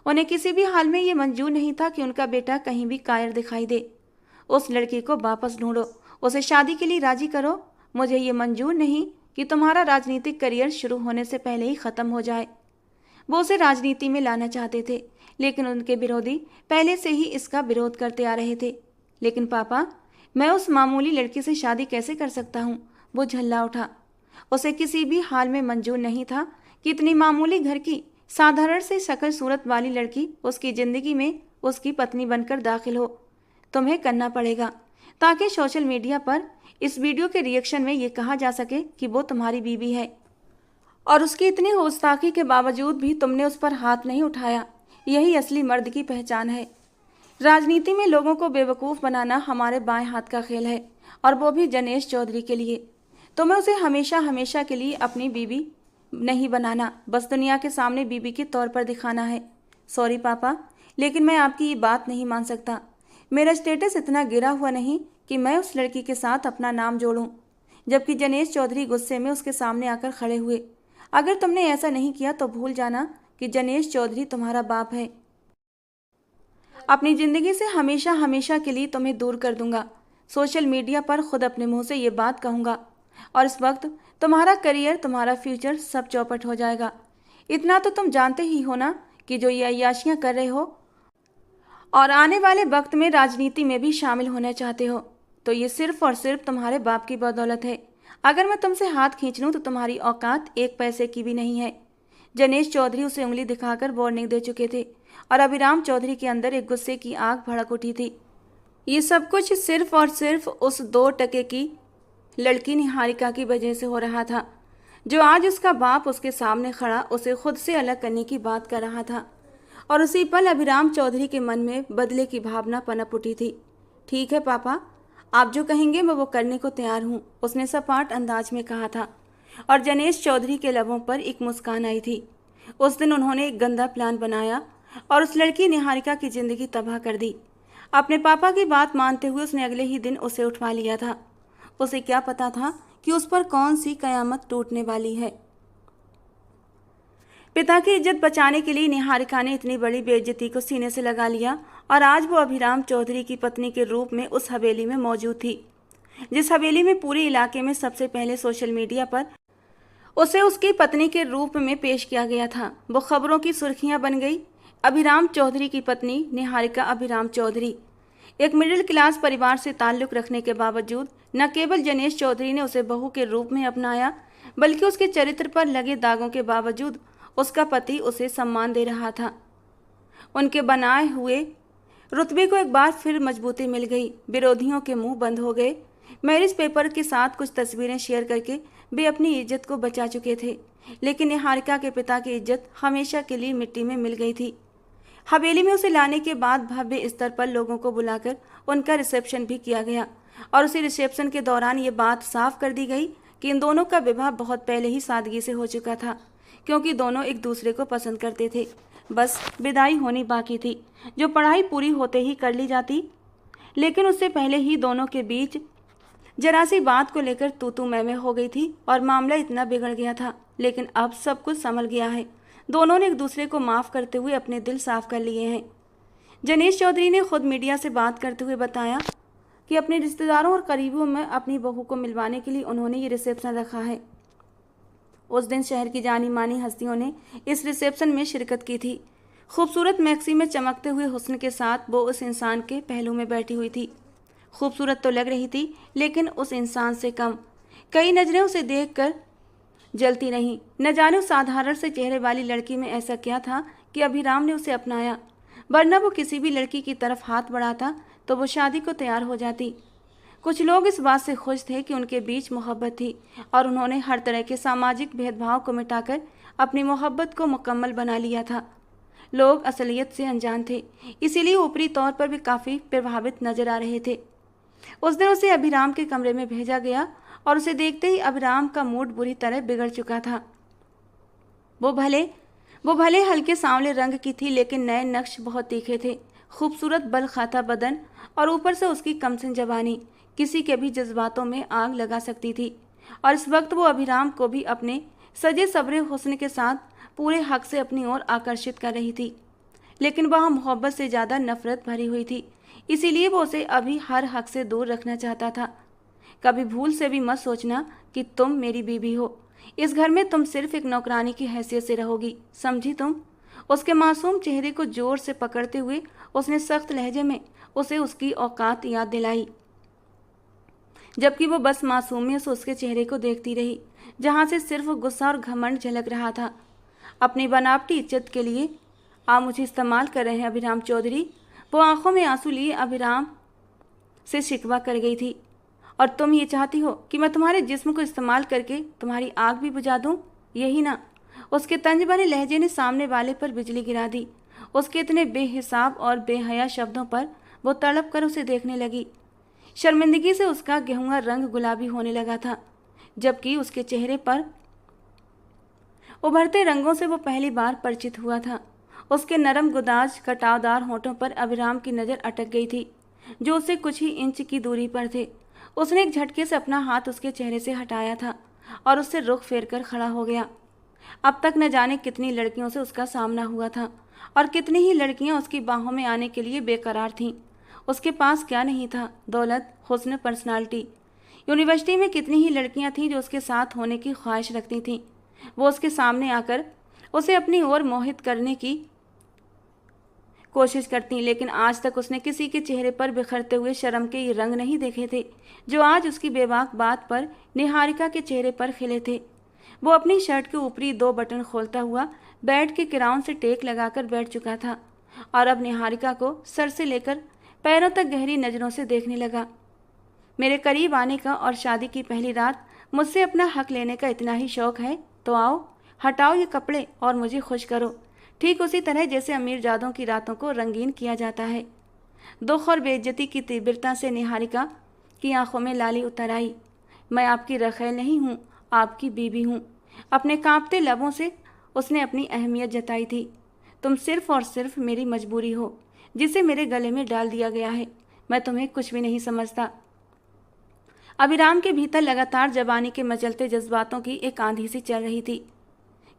उन्हें किसी भी हाल में ये मंजूर नहीं था कि उनका बेटा कहीं भी कायर दिखाई दे। उस लड़की को वापस ढूंढो, उसे शादी के लिए राजी करो। मुझे ये मंजूर नहीं कि तुम्हारा राजनीतिक करियर शुरू होने से पहले ही ख़त्म हो जाए। वो उसे राजनीति में लाना चाहते थे, लेकिन उनके विरोधी पहले से ही इसका विरोध करते आ रहे थे। लेकिन पापा, मैं उस मामूली लड़की से शादी कैसे कर सकता हूँ? वो झल्ला उठा। उसे किसी भी हाल में मंजूर नहीं था कि इतनी मामूली घर की साधारण से शक्ल सूरत वाली लड़की उसकी ज़िंदगी में उसकी पत्नी बनकर दाखिल हो। तुम्हें करना पड़ेगा, ताकि सोशल मीडिया पर इस वीडियो के रिएक्शन में ये कहा जा सके कि वो तुम्हारी बीवी है और उसकी इतनी गुस्ताखी के बावजूद भी तुमने उस पर हाथ नहीं उठाया। यही असली मर्द की पहचान है। राजनीति में लोगों को बेवकूफ़ बनाना हमारे बाएं हाथ का खेल है, और वो भी जनेश चौधरी के लिए। तुम्हें उसे हमेशा हमेशा के लिए अपनी बीवी नहीं बनाना, बस दुनिया के सामने बीवी के तौर पर दिखाना है। सॉरी पापा, लेकिन मैं आपकी ये बात नहीं मान सकता। मेरा स्टेटस इतना गिरा हुआ नहीं कि मैं उस लड़की के साथ अपना नाम जोड़ूं। जबकि जनेश चौधरी गुस्से में उसके सामने आकर खड़े हुए। अगर तुमने ऐसा नहीं किया तो भूल जाना कि जनेश चौधरी तुम्हारा बाप है। अपनी ज़िंदगी से हमेशा हमेशा के लिए तुम्हें दूर कर दूंगा। सोशल मीडिया पर खुद अपने मुंह से ये बात कहूँगा, और इस वक्त तुम्हारा करियर, तुम्हारा फ्यूचर सब चौपट हो जाएगा। इतना तो तुम जानते ही हो ना कि जो ये अय्याशियाँ कर रहे हो और आने वाले वक्त में राजनीति में भी शामिल होना चाहते हो, तो ये सिर्फ और सिर्फ तुम्हारे बाप की बदौलत है। अगर मैं तुमसे हाथ खींच लूँ तो तुम्हारी औकात एक पैसे की भी नहीं है। जनेश चौधरी उसे उंगली दिखाकर वार्निंग दे चुके थे, और अभिराम चौधरी के अंदर एक गुस्से की आग भड़क उठी थी। ये सब कुछ सिर्फ और सिर्फ उस 2 टके की लड़की निहारिका की वजह से हो रहा था, जो आज उसका बाप उसके सामने खड़ा उसे खुद से अलग करने की बात कर रहा था। और उसी पल अभिराम चौधरी के मन में बदले की भावना पनप उठी थी। ठीक है पापा, आप जो कहेंगे मैं वो करने को तैयार हूँ, उसने सपाट अंदाज में कहा था। और जनेश चौधरी के लबों पर एक मुस्कान आई थी। उस दिन उन्होंने एक गंदा प्लान बनाया और उस लड़की निहारिका की ज़िंदगी तबाह कर दी। अपने पापा की बात मानते हुए उसने अगले ही दिन उसे उठवा लिया था। उसे क्या पता था कि उस पर कौन सी कयामत टूटने वाली है। पिता की इज्जत बचाने के लिए निहारिका ने इतनी बड़ी बेइज्जती को सीने से लगा लिया, और आज वो अभिराम चौधरी की पत्नी के रूप में उस हवेली में मौजूद थी, जिस हवेली में पूरे इलाके में सबसे पहले सोशल मीडिया पर उसे उसकी पत्नी के रूप में पेश किया गया था। वो खबरों की सुर्खियां बन गई। अभिराम चौधरी की पत्नी निहारिका अभिराम चौधरी एक मिडिल क्लास परिवार से ताल्लुक़ रखने के बावजूद न केवल जनेश चौधरी ने उसे बहू के रूप में अपनाया, बल्कि उसके चरित्र पर लगे दागों के बावजूद उसका पति उसे सम्मान दे रहा था। उनके बनाए हुए रुतबे को एक बार फिर मजबूती मिल गई। विरोधियों के मुंह बंद हो गए। मैरिज पेपर के साथ कुछ तस्वीरें शेयर करके वे अपनी इज्जत को बचा चुके थे, लेकिन निहारिका के पिता की इज्जत हमेशा के लिए मिट्टी में मिल गई थी। हवेली में उसे लाने के बाद भव्य स्तर पर लोगों को बुलाकर उनका रिसेप्शन भी किया गया और उसी रिसेप्शन के दौरान ये बात साफ कर दी गई कि इन दोनों का विवाह बहुत पहले ही सादगी से हो चुका था, क्योंकि दोनों एक दूसरे को पसंद करते थे। बस विदाई होनी बाकी थी, जो पढ़ाई पूरी होते ही कर ली जाती। लेकिन उससे पहले ही दोनों के बीच जरा सी बात को लेकर तू मैं हो गई थी और मामला इतना बिगड़ गया था। लेकिन अब सब कुछ संभल गया है। दोनों ने एक दूसरे को माफ़ करते हुए अपने दिल साफ कर लिए हैं। जनेश चौधरी ने खुद मीडिया से बात करते हुए बताया कि अपने रिश्तेदारों और करीबियों में अपनी बहू को मिलवाने के लिए उन्होंने ये रिसेप्शन रखा है। उस दिन शहर की जानी मानी हस्तियों ने इस रिसेप्शन में शिरकत की थी। खूबसूरत मैक्सी में चमकते हुए हुस्न के साथ वो उस इंसान के पहलू में बैठी हुई थी। खूबसूरत तो लग रही थी, लेकिन उस इंसान से कम। कई नजरें उसे देखकर जलती रहीं। न जाने उस साधारण से चेहरे वाली लड़की में ऐसा क्या था कि अभिराम ने उसे अपनाया, वरना वो किसी भी लड़की की तरफ हाथ बढ़ाता तो वो शादी को तैयार हो जाती। कुछ लोग इस बात से खुश थे कि उनके बीच मोहब्बत थी और उन्होंने हर तरह के सामाजिक भेदभाव को मिटाकर अपनी मोहब्बत को मुकम्मल बना लिया था। लोग असलियत से अनजान थे, इसीलिए ऊपरी तौर पर भी काफ़ी प्रभावित नजर आ रहे थे। उस दिन उसे अभिराम के कमरे में भेजा गया और उसे देखते ही अभिराम का मूड बुरी तरह बिगड़ चुका था। वो भले हल्के सांवले रंग की थी, लेकिन नए नक्श बहुत तीखे थे। खूबसूरत बल खाता बदन और ऊपर से उसकी कमसिन जवानी किसी के भी जज्बातों में आग लगा सकती थी। और इस वक्त वो अभिराम को भी अपने सजे सवरे हुस्न के साथ पूरे हक से अपनी ओर आकर्षित कर रही थी। लेकिन वह मोहब्बत से ज़्यादा नफरत भरी हुई थी, इसीलिए वो उसे अभी हर हक से दूर रखना चाहता था। कभी भूल से भी मत सोचना कि तुम मेरी बीवी हो। इस घर में तुम सिर्फ एक नौकरानी की हैसियत से रहोगी, समझी तुम? उसके मासूम चेहरे को जोर से पकड़ते हुए उसने सख्त लहजे में उसे उसकी औकात याद दिलाई, जबकि वो बस मासूमियत से उसके चेहरे को देखती रही, जहाँ से सिर्फ गुस्सा और घमंड झलक रहा था। अपनी बनावटी इज्जत के लिए आप मुझे इस्तेमाल कर रहे हैं अभिराम चौधरी। वो आंखों में आंसू लिए अभिराम से शिकवा कर गई थी। और तुम ये चाहती हो कि मैं तुम्हारे जिस्म को इस्तेमाल करके तुम्हारी आग भी बुझा दूं, यही ना? उसके तंज भरे लहजे ने सामने वाले पर बिजली गिरा दी। उसके इतने बेहिसाब और बेहया शब्दों पर वो तड़प कर उसे देखने लगी। शर्मिंदगी से उसका गेहुआ रंग गुलाबी होने लगा था, जबकि उसके चेहरे पर उभरते रंगों से वो पहली बार परिचित हुआ था। उसके नरम गुदाज कटावदार होठों पर अभिराम की नज़र अटक गई थी, जो उससे कुछ ही इंच की दूरी पर थे। उसने एक झटके से अपना हाथ उसके चेहरे से हटाया था और उससे रुख फेर कर खड़ा हो गया। अब तक न जाने कितनी लड़कियों से उसका सामना हुआ था और कितनी ही लड़कियां उसकी बाहों में आने के लिए बेकरार थीं। उसके पास क्या नहीं था? दौलत, हुस्न, पर्सनालिटी। यूनिवर्सिटी में कितनी ही लड़कियां थीं जो उसके साथ होने की ख्वाहिश रखती थीं। वो उसके सामने आकर उसे अपनी ओर मोहित करने की कोशिश करती, लेकिन आज तक उसने किसी के चेहरे पर बिखरते हुए शर्म के ये रंग नहीं देखे थे जो आज उसकी बेबाक बात पर निहारिका के चेहरे पर खिले थे। वो अपनी शर्ट के ऊपरी 2 बटन खोलता हुआ बेड के किराउन से टेक लगाकर बैठ चुका था और अब निहारिका को सर से लेकर पैरों तक गहरी नज़रों से देखने लगा। मेरे करीब आने का और शादी की पहली रात मुझसे अपना हक लेने का इतना ही शौक है तो आओ, हटाओ ये कपड़े और मुझे खुश करो, ठीक उसी तरह जैसे अमीरजादों की रातों को रंगीन किया जाता है। दुख और बेइज्जती की तीव्रता से निहारिका की आंखों में लाली उतर आई। मैं आपकी रखैल नहीं हूँ, आपकी बीवी हूँ। अपने कांपते लबों से उसने अपनी अहमियत जताई थी। तुम सिर्फ और सिर्फ मेरी मजबूरी हो, जिसे मेरे गले में डाल दिया गया है। मैं तुम्हें कुछ भी नहीं समझता। अभिराम के भीतर लगातार जवानी के मचलते जज्बातों की एक आंधी सी चल रही थी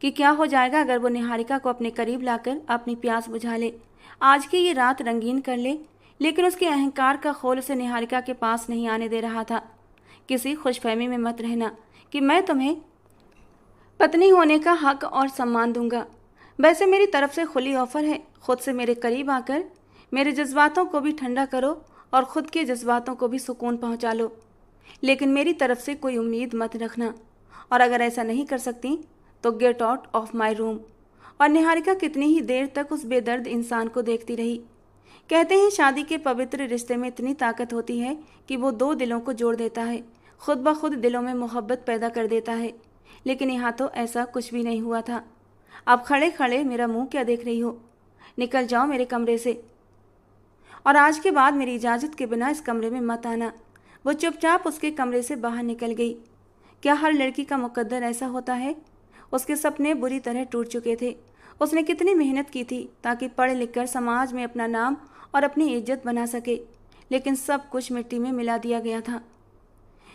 कि क्या हो जाएगा अगर वो निहारिका को अपने करीब लाकर अपनी प्यास बुझा ले, आज की ये रात रंगीन कर ले। लेकिन उसके अहंकार का खोल उसे निहारिका के पास नहीं आने दे रहा था। किसी खुशफहमी में मत रहना कि मैं तुम्हें पत्नी होने का हक और सम्मान दूंगा। वैसे मेरी तरफ से खुली ऑफर है, खुद से मेरे करीब आकर मेरे जज्बातों को भी ठंडा करो और ख़ुद के जज्बातों को भी सुकून पहुंचा लो। लेकिन मेरी तरफ से कोई उम्मीद मत रखना, और अगर ऐसा नहीं कर सकती तो get out of my room. और निहारिका कितनी ही देर तक उस बेदर्द इंसान को देखती रही। कहते हैं शादी के पवित्र रिश्ते में इतनी ताकत होती है कि वो 2 दिलों को जोड़ देता है, खुद ब खुद दिलों में मोहब्बत पैदा कर देता है। लेकिन यहाँ तो ऐसा कुछ भी नहीं हुआ था। अब खड़े खड़े मेरा मुंह क्या देख रही हो? निकल जाओ मेरे कमरे से, और आज के बाद मेरी इजाज़त के बिना इस कमरे में मत आना। वो चुपचाप उसके कमरे से बाहर निकल गई। क्या हर लड़की का मुकद्दर ऐसा होता है? उसके सपने बुरी तरह टूट चुके थे। उसने कितनी मेहनत की थी ताकि पढ़ लिख कर समाज में अपना नाम और अपनी इज्जत बना सके, लेकिन सब कुछ मिट्टी में मिला दिया गया था।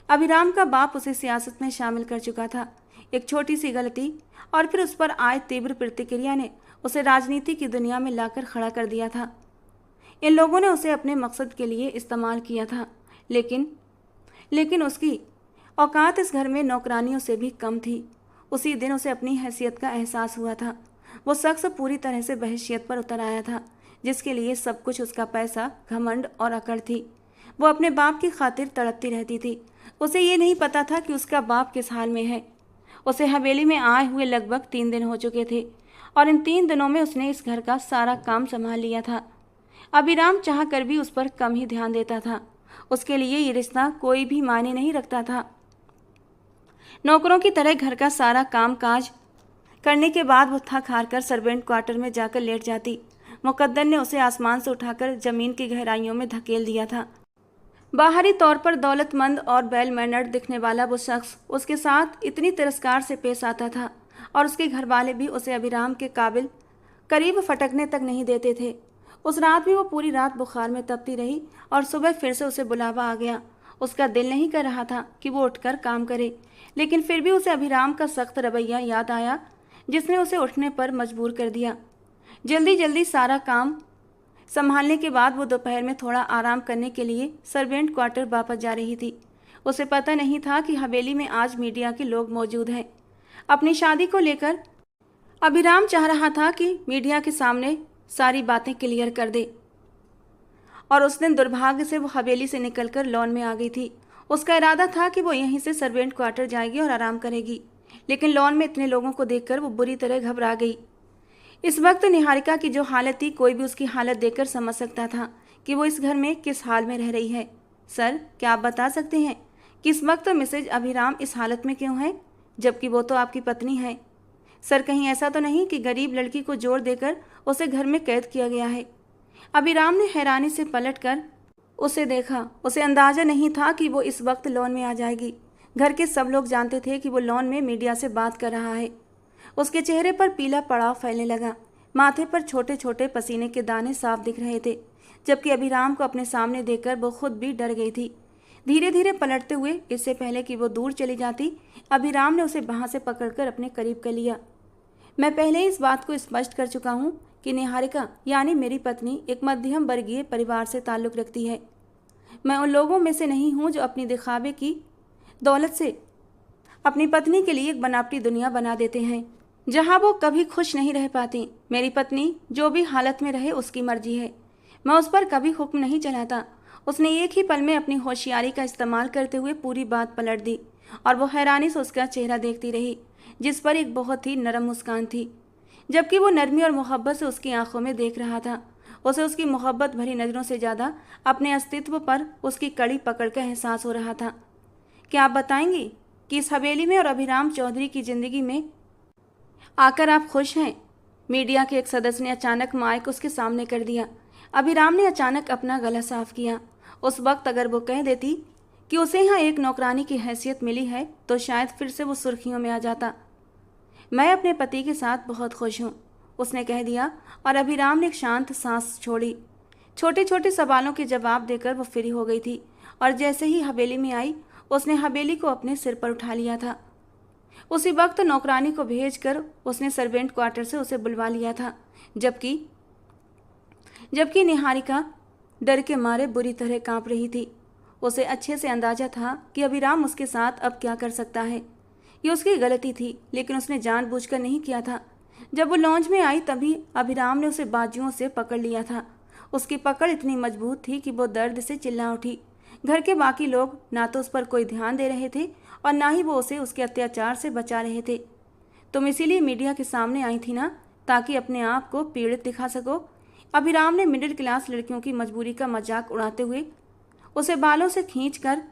अभिराम का बाप उसे सियासत में शामिल कर चुका था। एक छोटी सी गलती और फिर उस पर आए तीव्र प्रतिक्रिया ने उसे राजनीति की दुनिया में लाकर खड़ा कर दिया था। इन लोगों ने उसे अपने मकसद के लिए इस्तेमाल किया था, लेकिन उसकी औकात इस घर में नौकरानियों से भी कम थी। उसी दिन उसे अपनी हैसियत का एहसास हुआ था। वो शख्स पूरी तरह से बहैसियत पर उतर आया था, जिसके लिए सब कुछ उसका पैसा, घमंड और अकड़ थी। वो अपने बाप की खातिर तड़पती रहती थी। उसे ये नहीं पता था कि उसका बाप किस हाल में है। उसे हवेली में आए हुए लगभग 3 दिन हो चुके थे और इन 3 दिनों में उसने इस घर का सारा काम संभाल लिया था। अभिराम चाह कर भी उस पर कम ही ध्यान देता था। उसके लिए ये रिश्ता कोई भी मायने नहीं रखता था। नौकरों की तरह घर का सारा काम काज करने के बाद वो थक हार कर सर्वेंट क्वार्टर में जाकर लेट जाती। मुकद्दर ने उसे आसमान से उठाकर जमीन की गहराइयों में धकेल दिया था। बाहरी तौर पर दौलतमंद और वेल मैनर्ड दिखने वाला वो शख्स उसके साथ इतनी तिरस्कार से पेश आता था, और उसके घर वाले भी उसे अभिराम के काबिल करीब फटकने तक नहीं देते थे। उस रात भी वो पूरी रात बुखार में तपती रही और सुबह फिर से उसे बुलावा आ गया। उसका दिल नहीं कर रहा था कि वो उठकर काम करे, लेकिन फिर भी उसे अभिराम का सख्त रवैया याद आया, जिसने उसे उठने पर मजबूर कर दिया। जल्दी जल्दी सारा काम संभालने के बाद वो दोपहर में थोड़ा आराम करने के लिए सर्वेंट क्वार्टर वापस जा रही थी। उसे पता नहीं था कि हवेली में आज मीडिया के लोग मौजूद हैं। अपनी शादी को लेकर अभिराम चाह रहा था कि मीडिया के सामने सारी बातें क्लियर कर दे, और उस दिन दुर्भाग्य से वो हवेली से निकलकर लॉन में आ गई थी। उसका इरादा था कि वो यहीं से सर्वेंट क्वार्टर जाएगी और आराम करेगी, लेकिन लॉन में इतने लोगों को देखकर वो बुरी तरह घबरा गई। इस वक्त निहारिका की जो हालत थी, कोई भी उसकी हालत देखकर समझ सकता था कि वो इस घर में किस हाल में रह रही है। सर, क्या आप बता सकते हैं कि इस वक्त मिसेज अभिराम इस हालत में क्यों है, जबकि वो तो आपकी पत्नी है? सर, कहीं ऐसा तो नहीं कि गरीब लड़की को जोर देकर उसे घर में कैद किया गया है? अभिराम ने हैरानी से पलटकर उसे देखा। उसे अंदाजा नहीं था कि वो इस वक्त लॉन में आ जाएगी। घर के सब लोग जानते थे कि वो लॉन में मीडिया से बात कर रहा है। उसके चेहरे पर पीला पड़ाव फैलने लगा। माथे पर छोटे छोटे पसीने के दाने साफ दिख रहे थे, जबकि अभिराम को अपने सामने देखकर वो खुद भी डर गई थी। धीरे धीरे पलटते हुए, इससे पहले कि वो दूर चली जाती, अभिराम ने उसे बाह से पकड़कर अपने करीब कर लिया। मैं पहले ही इस बात को स्पष्ट कर चुका हूँ कि निहारिका यानी मेरी पत्नी एक मध्यम वर्गीय परिवार से ताल्लुक़ रखती है। मैं उन लोगों में से नहीं हूँ जो अपनी दिखावे की दौलत से अपनी पत्नी के लिए एक बनावटी दुनिया बना देते हैं, जहाँ वो कभी खुश नहीं रह पाती। मेरी पत्नी जो भी हालत में रहे उसकी मर्जी है। मैं उस पर कभी हुक्म नहीं चलाता। उसने एक ही पल में अपनी होशियारी का इस्तेमाल करते हुए पूरी बात पलट दी, और वो हैरानी से उसका चेहरा देखती रही, जिस पर एक बहुत ही नरम मुस्कान थी, जबकि वो नरमी और मोहब्बत से उसकी आंखों में देख रहा था। उसे उसकी मोहब्बत भरी नज़रों से ज़्यादा अपने अस्तित्व पर उसकी कड़ी पकड़ का एहसास हो रहा था। क्या आप बताएंगी कि इस हवेली में और अभिराम चौधरी की ज़िंदगी में आकर आप खुश हैं? मीडिया के एक सदस्य ने अचानक माइक उसके सामने कर दिया। अभिराम ने अचानक अपना गला साफ किया। उस वक्त अगर वो कह देती कि उसे यहाँ एक नौकरानी की हैसियत मिली है, तो शायद फिर से वो सुर्खियों में आ जाता। मैं अपने पति के साथ बहुत खुश हूँ, उसने कह दिया, और अभिराम ने एक शांत सांस छोड़ी। छोटे छोटे सवालों के जवाब देकर वो फ्री हो गई थी, और जैसे ही हवेली में आई, उसने हवेली को अपने सिर पर उठा लिया था। उसी वक्त नौकरानी को भेजकर उसने सर्वेंट क्वार्टर से उसे बुलवा लिया था, जबकि निहारिका डर के मारे बुरी तरह कांप रही थी। उसे अच्छे से अंदाजा था कि अभिराम उसके साथ अब क्या कर सकता है। ये उसकी गलती थी, लेकिन उसने जानबूझकर नहीं किया था। जब वो लॉन्च में आई, तभी अभिराम ने उसे बाजुओं से पकड़ लिया था। उसकी पकड़ इतनी मजबूत थी कि वो दर्द से चिल्ला उठी। घर के बाकी लोग ना तो उस पर कोई ध्यान दे रहे थे और ना ही वो उसे उसके अत्याचार से बचा रहे थे। तुम इसीलिए मीडिया के सामने आई थी ना, ताकि अपने आप को पीड़ित दिखा सको? अभिराम ने मिडिल क्लास लड़कियों की मजबूरी का मजाक उड़ाते हुए उसे बालों से खींचकर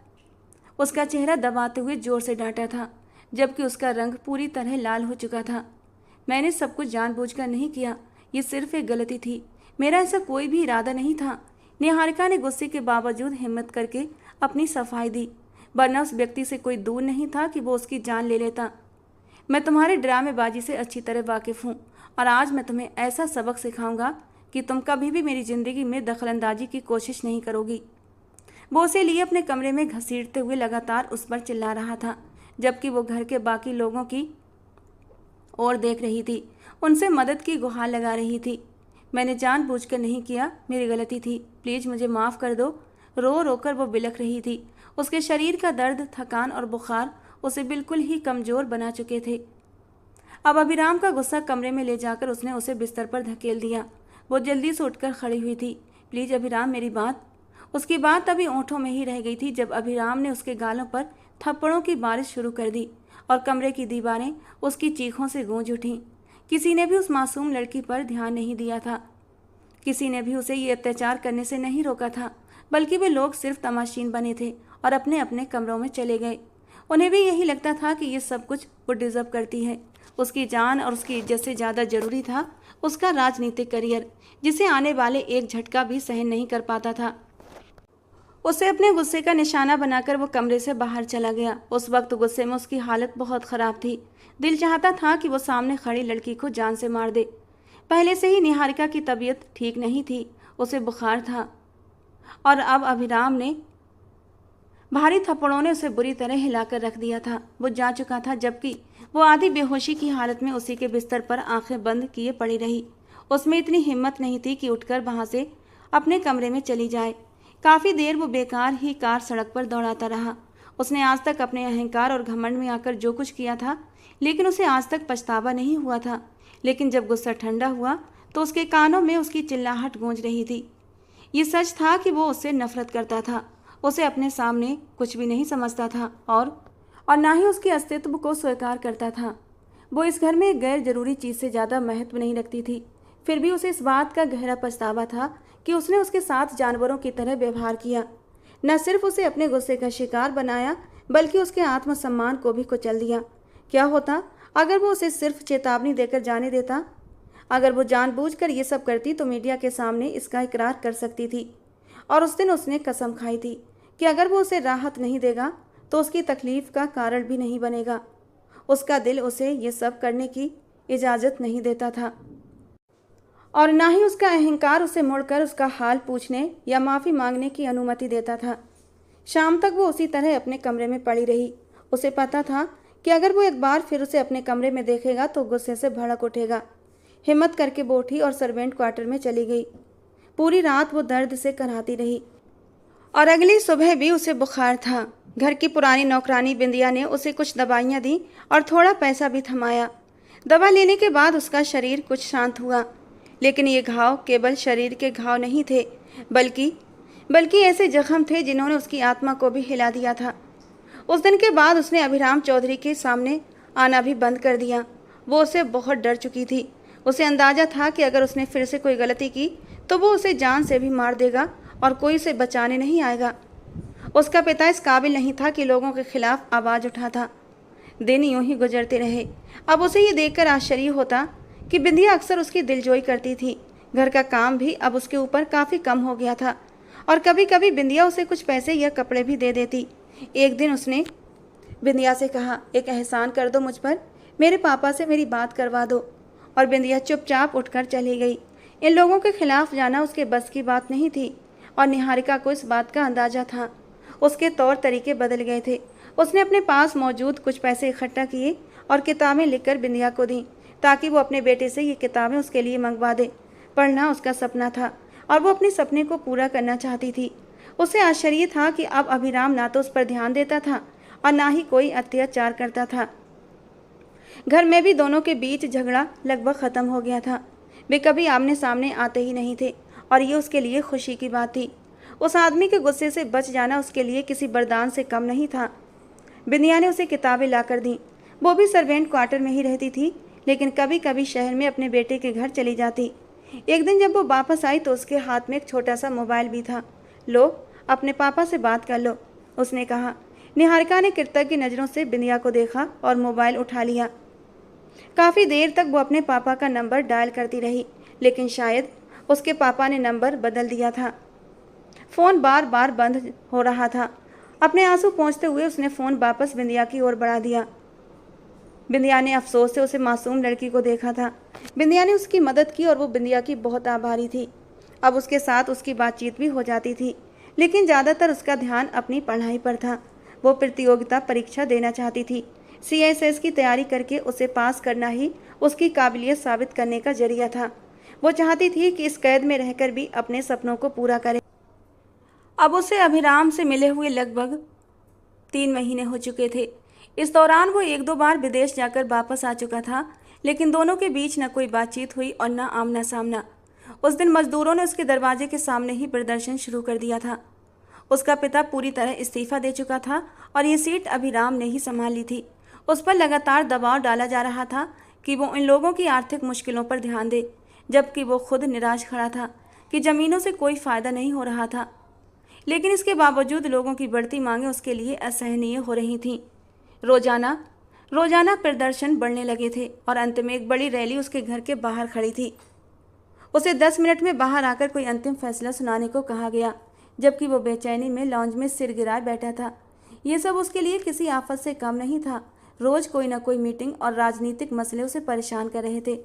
उसका चेहरा दबाते हुए जोर से डांटा था। जबकि उसका रंग पूरी तरह लाल हो चुका था। मैंने सब कुछ जानबूझकर नहीं किया, ये सिर्फ एक गलती थी, मेरा ऐसा कोई भी इरादा नहीं था। निहारिका ने गुस्से के बावजूद हिम्मत करके अपनी सफाई दी, वरना उस व्यक्ति से कोई दूर नहीं था कि वो उसकी जान ले लेता। मैं तुम्हारे ड्रामेबाजी से अच्छी तरह वाकिफ हूँ और आज मैं तुम्हें ऐसा सबक सिखाऊंगा कि तुम कभी भी मेरी ज़िंदगी में दखलंदाजी की कोशिश नहीं करोगी। वो उसे लिए अपने कमरे में घसीटते हुए लगातार उस पर चिल्ला रहा था, जबकि वो घर के बाकी लोगों की ओर देख रही थी, उनसे मदद की गुहार लगा रही थी। मैंने जानबूझकर नहीं किया, मेरी गलती थी, प्लीज़ मुझे माफ़ कर दो। रो रोकर वो बिलख रही थी। उसके शरीर का दर्द, थकान और बुखार उसे बिल्कुल ही कमज़ोर बना चुके थे। अब अभिराम का गुस्सा कमरे में ले जाकर उसने उसे बिस्तर पर धकेल दिया। वो जल्दी से उठकर खड़ी हुई थी। प्लीज़ अभिराम, मेरी बात। उसकी बात अभी ओंठों में ही रह गई थी जब अभिराम ने उसके गालों पर थप्पड़ों की बारिश शुरू कर दी और कमरे की दीवारें उसकी चीखों से गूंज उठीं। किसी ने भी उस मासूम लड़की पर ध्यान नहीं दिया था, किसी ने भी उसे ये अत्याचार करने से नहीं रोका था, बल्कि वे लोग सिर्फ तमाशीन बने थे और अपने अपने कमरों में चले गए। उन्हें भी यही लगता था कि ये सब कुछ वो डिज़र्व करती है। उसकी जान और उसकी इज्जत से ज़्यादा ज़रूरी था उसका राजनीतिक करियर, जिसे आने वाले एक झटका भी सहन नहीं कर पाता था। उसे अपने गुस्से का निशाना बनाकर वो कमरे से बाहर चला गया। उस वक्त गुस्से में उसकी हालत बहुत ख़राब थी। दिल चाहता था कि वो सामने खड़ी लड़की को जान से मार दे। पहले से ही निहारिका की तबीयत ठीक नहीं थी, उसे बुखार था और अब अभिराम ने भारी थप्पड़ों ने उसे बुरी तरह हिलाकर रख दिया था। वो जा चुका था, जबकि वो आधी बेहोशी की हालत में उसी के बिस्तर पर आंखें बंद किए पड़ी रही। उसमें इतनी हिम्मत नहीं थी कि उठकर वहां से अपने कमरे में चली जाए। काफ़ी देर वो बेकार ही कार सड़क पर दौड़ाता रहा। उसने आज तक अपने अहंकार और घमंड में आकर जो कुछ किया था, लेकिन उसे आज तक पछतावा नहीं हुआ था। लेकिन जब गुस्सा ठंडा हुआ तो उसके कानों में उसकी चिल्लाहट गूंज रही थी। ये सच था कि वो उससे नफरत करता था, उसे अपने सामने कुछ भी नहीं समझता था और ना ही उसके अस्तित्व को स्वीकार करता था। वो इस घर में एक गैर जरूरी चीज़ से ज़्यादा महत्व नहीं रखती थी। फिर भी उसे इस बात का गहरा पछतावा था कि उसने उसके साथ जानवरों की तरह व्यवहार किया। न सिर्फ उसे अपने गुस्से का शिकार बनाया, बल्कि उसके आत्मसम्मान को भी कुचल दिया। क्या होता अगर वो उसे सिर्फ चेतावनी देकर जाने देता? अगर वो जानबूझकर ये सब करती तो मीडिया के सामने इसका इकरार कर सकती थी। और उस दिन उसने कसम खाई थी कि अगर वो उसे राहत नहीं देगा तो उसकी तकलीफ का कारण भी नहीं बनेगा। उसका दिल उसे ये सब करने की इजाज़त नहीं देता था और ना ही उसका अहंकार उसे मुड़कर उसका हाल पूछने या माफ़ी मांगने की अनुमति देता था। शाम तक वो उसी तरह अपने कमरे में पड़ी रही। उसे पता था कि अगर वो एक बार फिर उसे अपने कमरे में देखेगा तो गुस्से से भड़क उठेगा। हिम्मत करके वो उठी और सर्वेंट क्वार्टर में चली गई। पूरी रात वो दर्द से कराहती रही और अगली सुबह भी उसे बुखार था। घर की पुरानी नौकरानी बिंदिया ने उसे कुछ दवाइयाँ दी और थोड़ा पैसा भी थमाया। दवा लेने के बाद उसका शरीर कुछ शांत हुआ, लेकिन ये घाव केवल शरीर के घाव नहीं थे, बल्कि ऐसे जख्म थे जिन्होंने उसकी आत्मा को भी हिला दिया था। उस दिन के बाद उसने अभिराम चौधरी के सामने आना भी बंद कर दिया। वो उससे बहुत डर चुकी थी। उसे अंदाज़ा था कि अगर उसने फिर से कोई गलती की तो वो उसे जान से भी मार देगा और कोई उसे बचाने नहीं आएगा। उसका पिता इस काबिल नहीं था कि लोगों के खिलाफ आवाज़ उठाता। दिन यूं ही गुजरते रहे। अब उसे ये देखकर आश्चर्य होता कि बिंदिया अक्सर उसकी दिलजोई करती थी। घर का काम भी अब उसके ऊपर काफ़ी कम हो गया था और कभी कभी बिंदिया उसे कुछ पैसे या कपड़े भी दे देती। एक दिन उसने बिंदिया से कहा, एक एहसान कर दो मुझ पर, मेरे पापा से मेरी बात करवा दो। और बिंदिया चुपचाप उठकर चली गई। इन लोगों के खिलाफ जाना उसके बस की बात नहीं थी और निहारिका को इस बात का अंदाज़ा था। उसके तौर तरीके बदल गए थे। उसने अपने पास मौजूद कुछ पैसे इकट्ठा किए और किताबें लिखकर बिंदिया को दी ताकि वो अपने बेटे से ये किताबें उसके लिए मंगवा दे। पढ़ना उसका सपना था और वो अपने सपने को पूरा करना चाहती थी। उसे आश्चर्य था कि अब अभिराम ना तो उस पर ध्यान देता था और ना ही कोई अत्याचार करता था। घर में भी दोनों के बीच झगड़ा लगभग ख़त्म हो गया था। वे कभी आमने सामने आते ही नहीं थे और ये उसके लिए खुशी की बात थी। उस आदमी के गुस्से से बच जाना उसके लिए किसी वरदान से कम नहीं था। बिंदिया ने उसे किताबें लाकर दी। वो भी सर्वेंट क्वार्टर में ही रहती थी, लेकिन कभी कभी शहर में अपने बेटे के घर चली जाती। एक दिन जब वो वापस आई तो उसके हाथ में एक छोटा सा मोबाइल भी था। लो, अपने पापा से बात कर लो, उसने कहा। निहारिका ने कृतज्ञ नज़रों से बिंदिया को देखा और मोबाइल उठा लिया। काफ़ी देर तक वो अपने पापा का नंबर डायल करती रही, लेकिन शायद उसके पापा ने नंबर बदल दिया था। फ़ोन बार बार बंद हो रहा था। अपने आंसू पोंछते हुए उसने फ़ोन वापस बिंदिया की ओर बढ़ा दिया। बिंदिया ने अफसोस से उसे मासूम लड़की को देखा था। बिंदिया ने उसकी मदद की और वो बिंदिया की बहुत आभारी थी। अब उसके साथ उसकी बातचीत भी हो जाती थी, लेकिन ज़्यादातर उसका ध्यान अपनी पढ़ाई पर था। वो प्रतियोगिता परीक्षा देना चाहती थी। CSS की तैयारी करके उसे पास करना ही उसकी काबिलियत साबित करने का जरिया था। वो चाहती थी कि इस कैद में रहकर भी अपने सपनों को पूरा करे। अब उसे अभिराम से मिले हुए लगभग 3 महीने हो चुके थे। इस दौरान वो 1-2 बार विदेश जाकर वापस आ चुका था, लेकिन दोनों के बीच न कोई बातचीत हुई और न आमना सामना। उस दिन मजदूरों ने उसके दरवाजे के सामने ही प्रदर्शन शुरू कर दिया था। उसका पिता पूरी तरह इस्तीफा दे चुका था और ये सीट अभिराम ने ही संभाल ली थी। उस पर लगातार दबाव डाला जा रहा था कि वो इन लोगों की आर्थिक मुश्किलों पर ध्यान दे, जबकि वो खुद निराश खड़ा था कि ज़मीनों से कोई फ़ायदा नहीं हो रहा था। लेकिन इसके बावजूद लोगों की बढ़ती मांगें उसके लिए असहनीय हो रही थीं। रोजाना प्रदर्शन बढ़ने लगे थे और अंत में एक बड़ी रैली उसके घर के बाहर खड़ी थी। उसे 10 मिनट में बाहर आकर कोई अंतिम फैसला सुनाने को कहा गया, जबकि वो बेचैनी में लॉन्ज में सिर गिराए बैठा था। ये सब उसके लिए किसी आफत से कम नहीं था। रोज कोई न कोई मीटिंग और राजनीतिक मसले उसे परेशान कर रहे थे।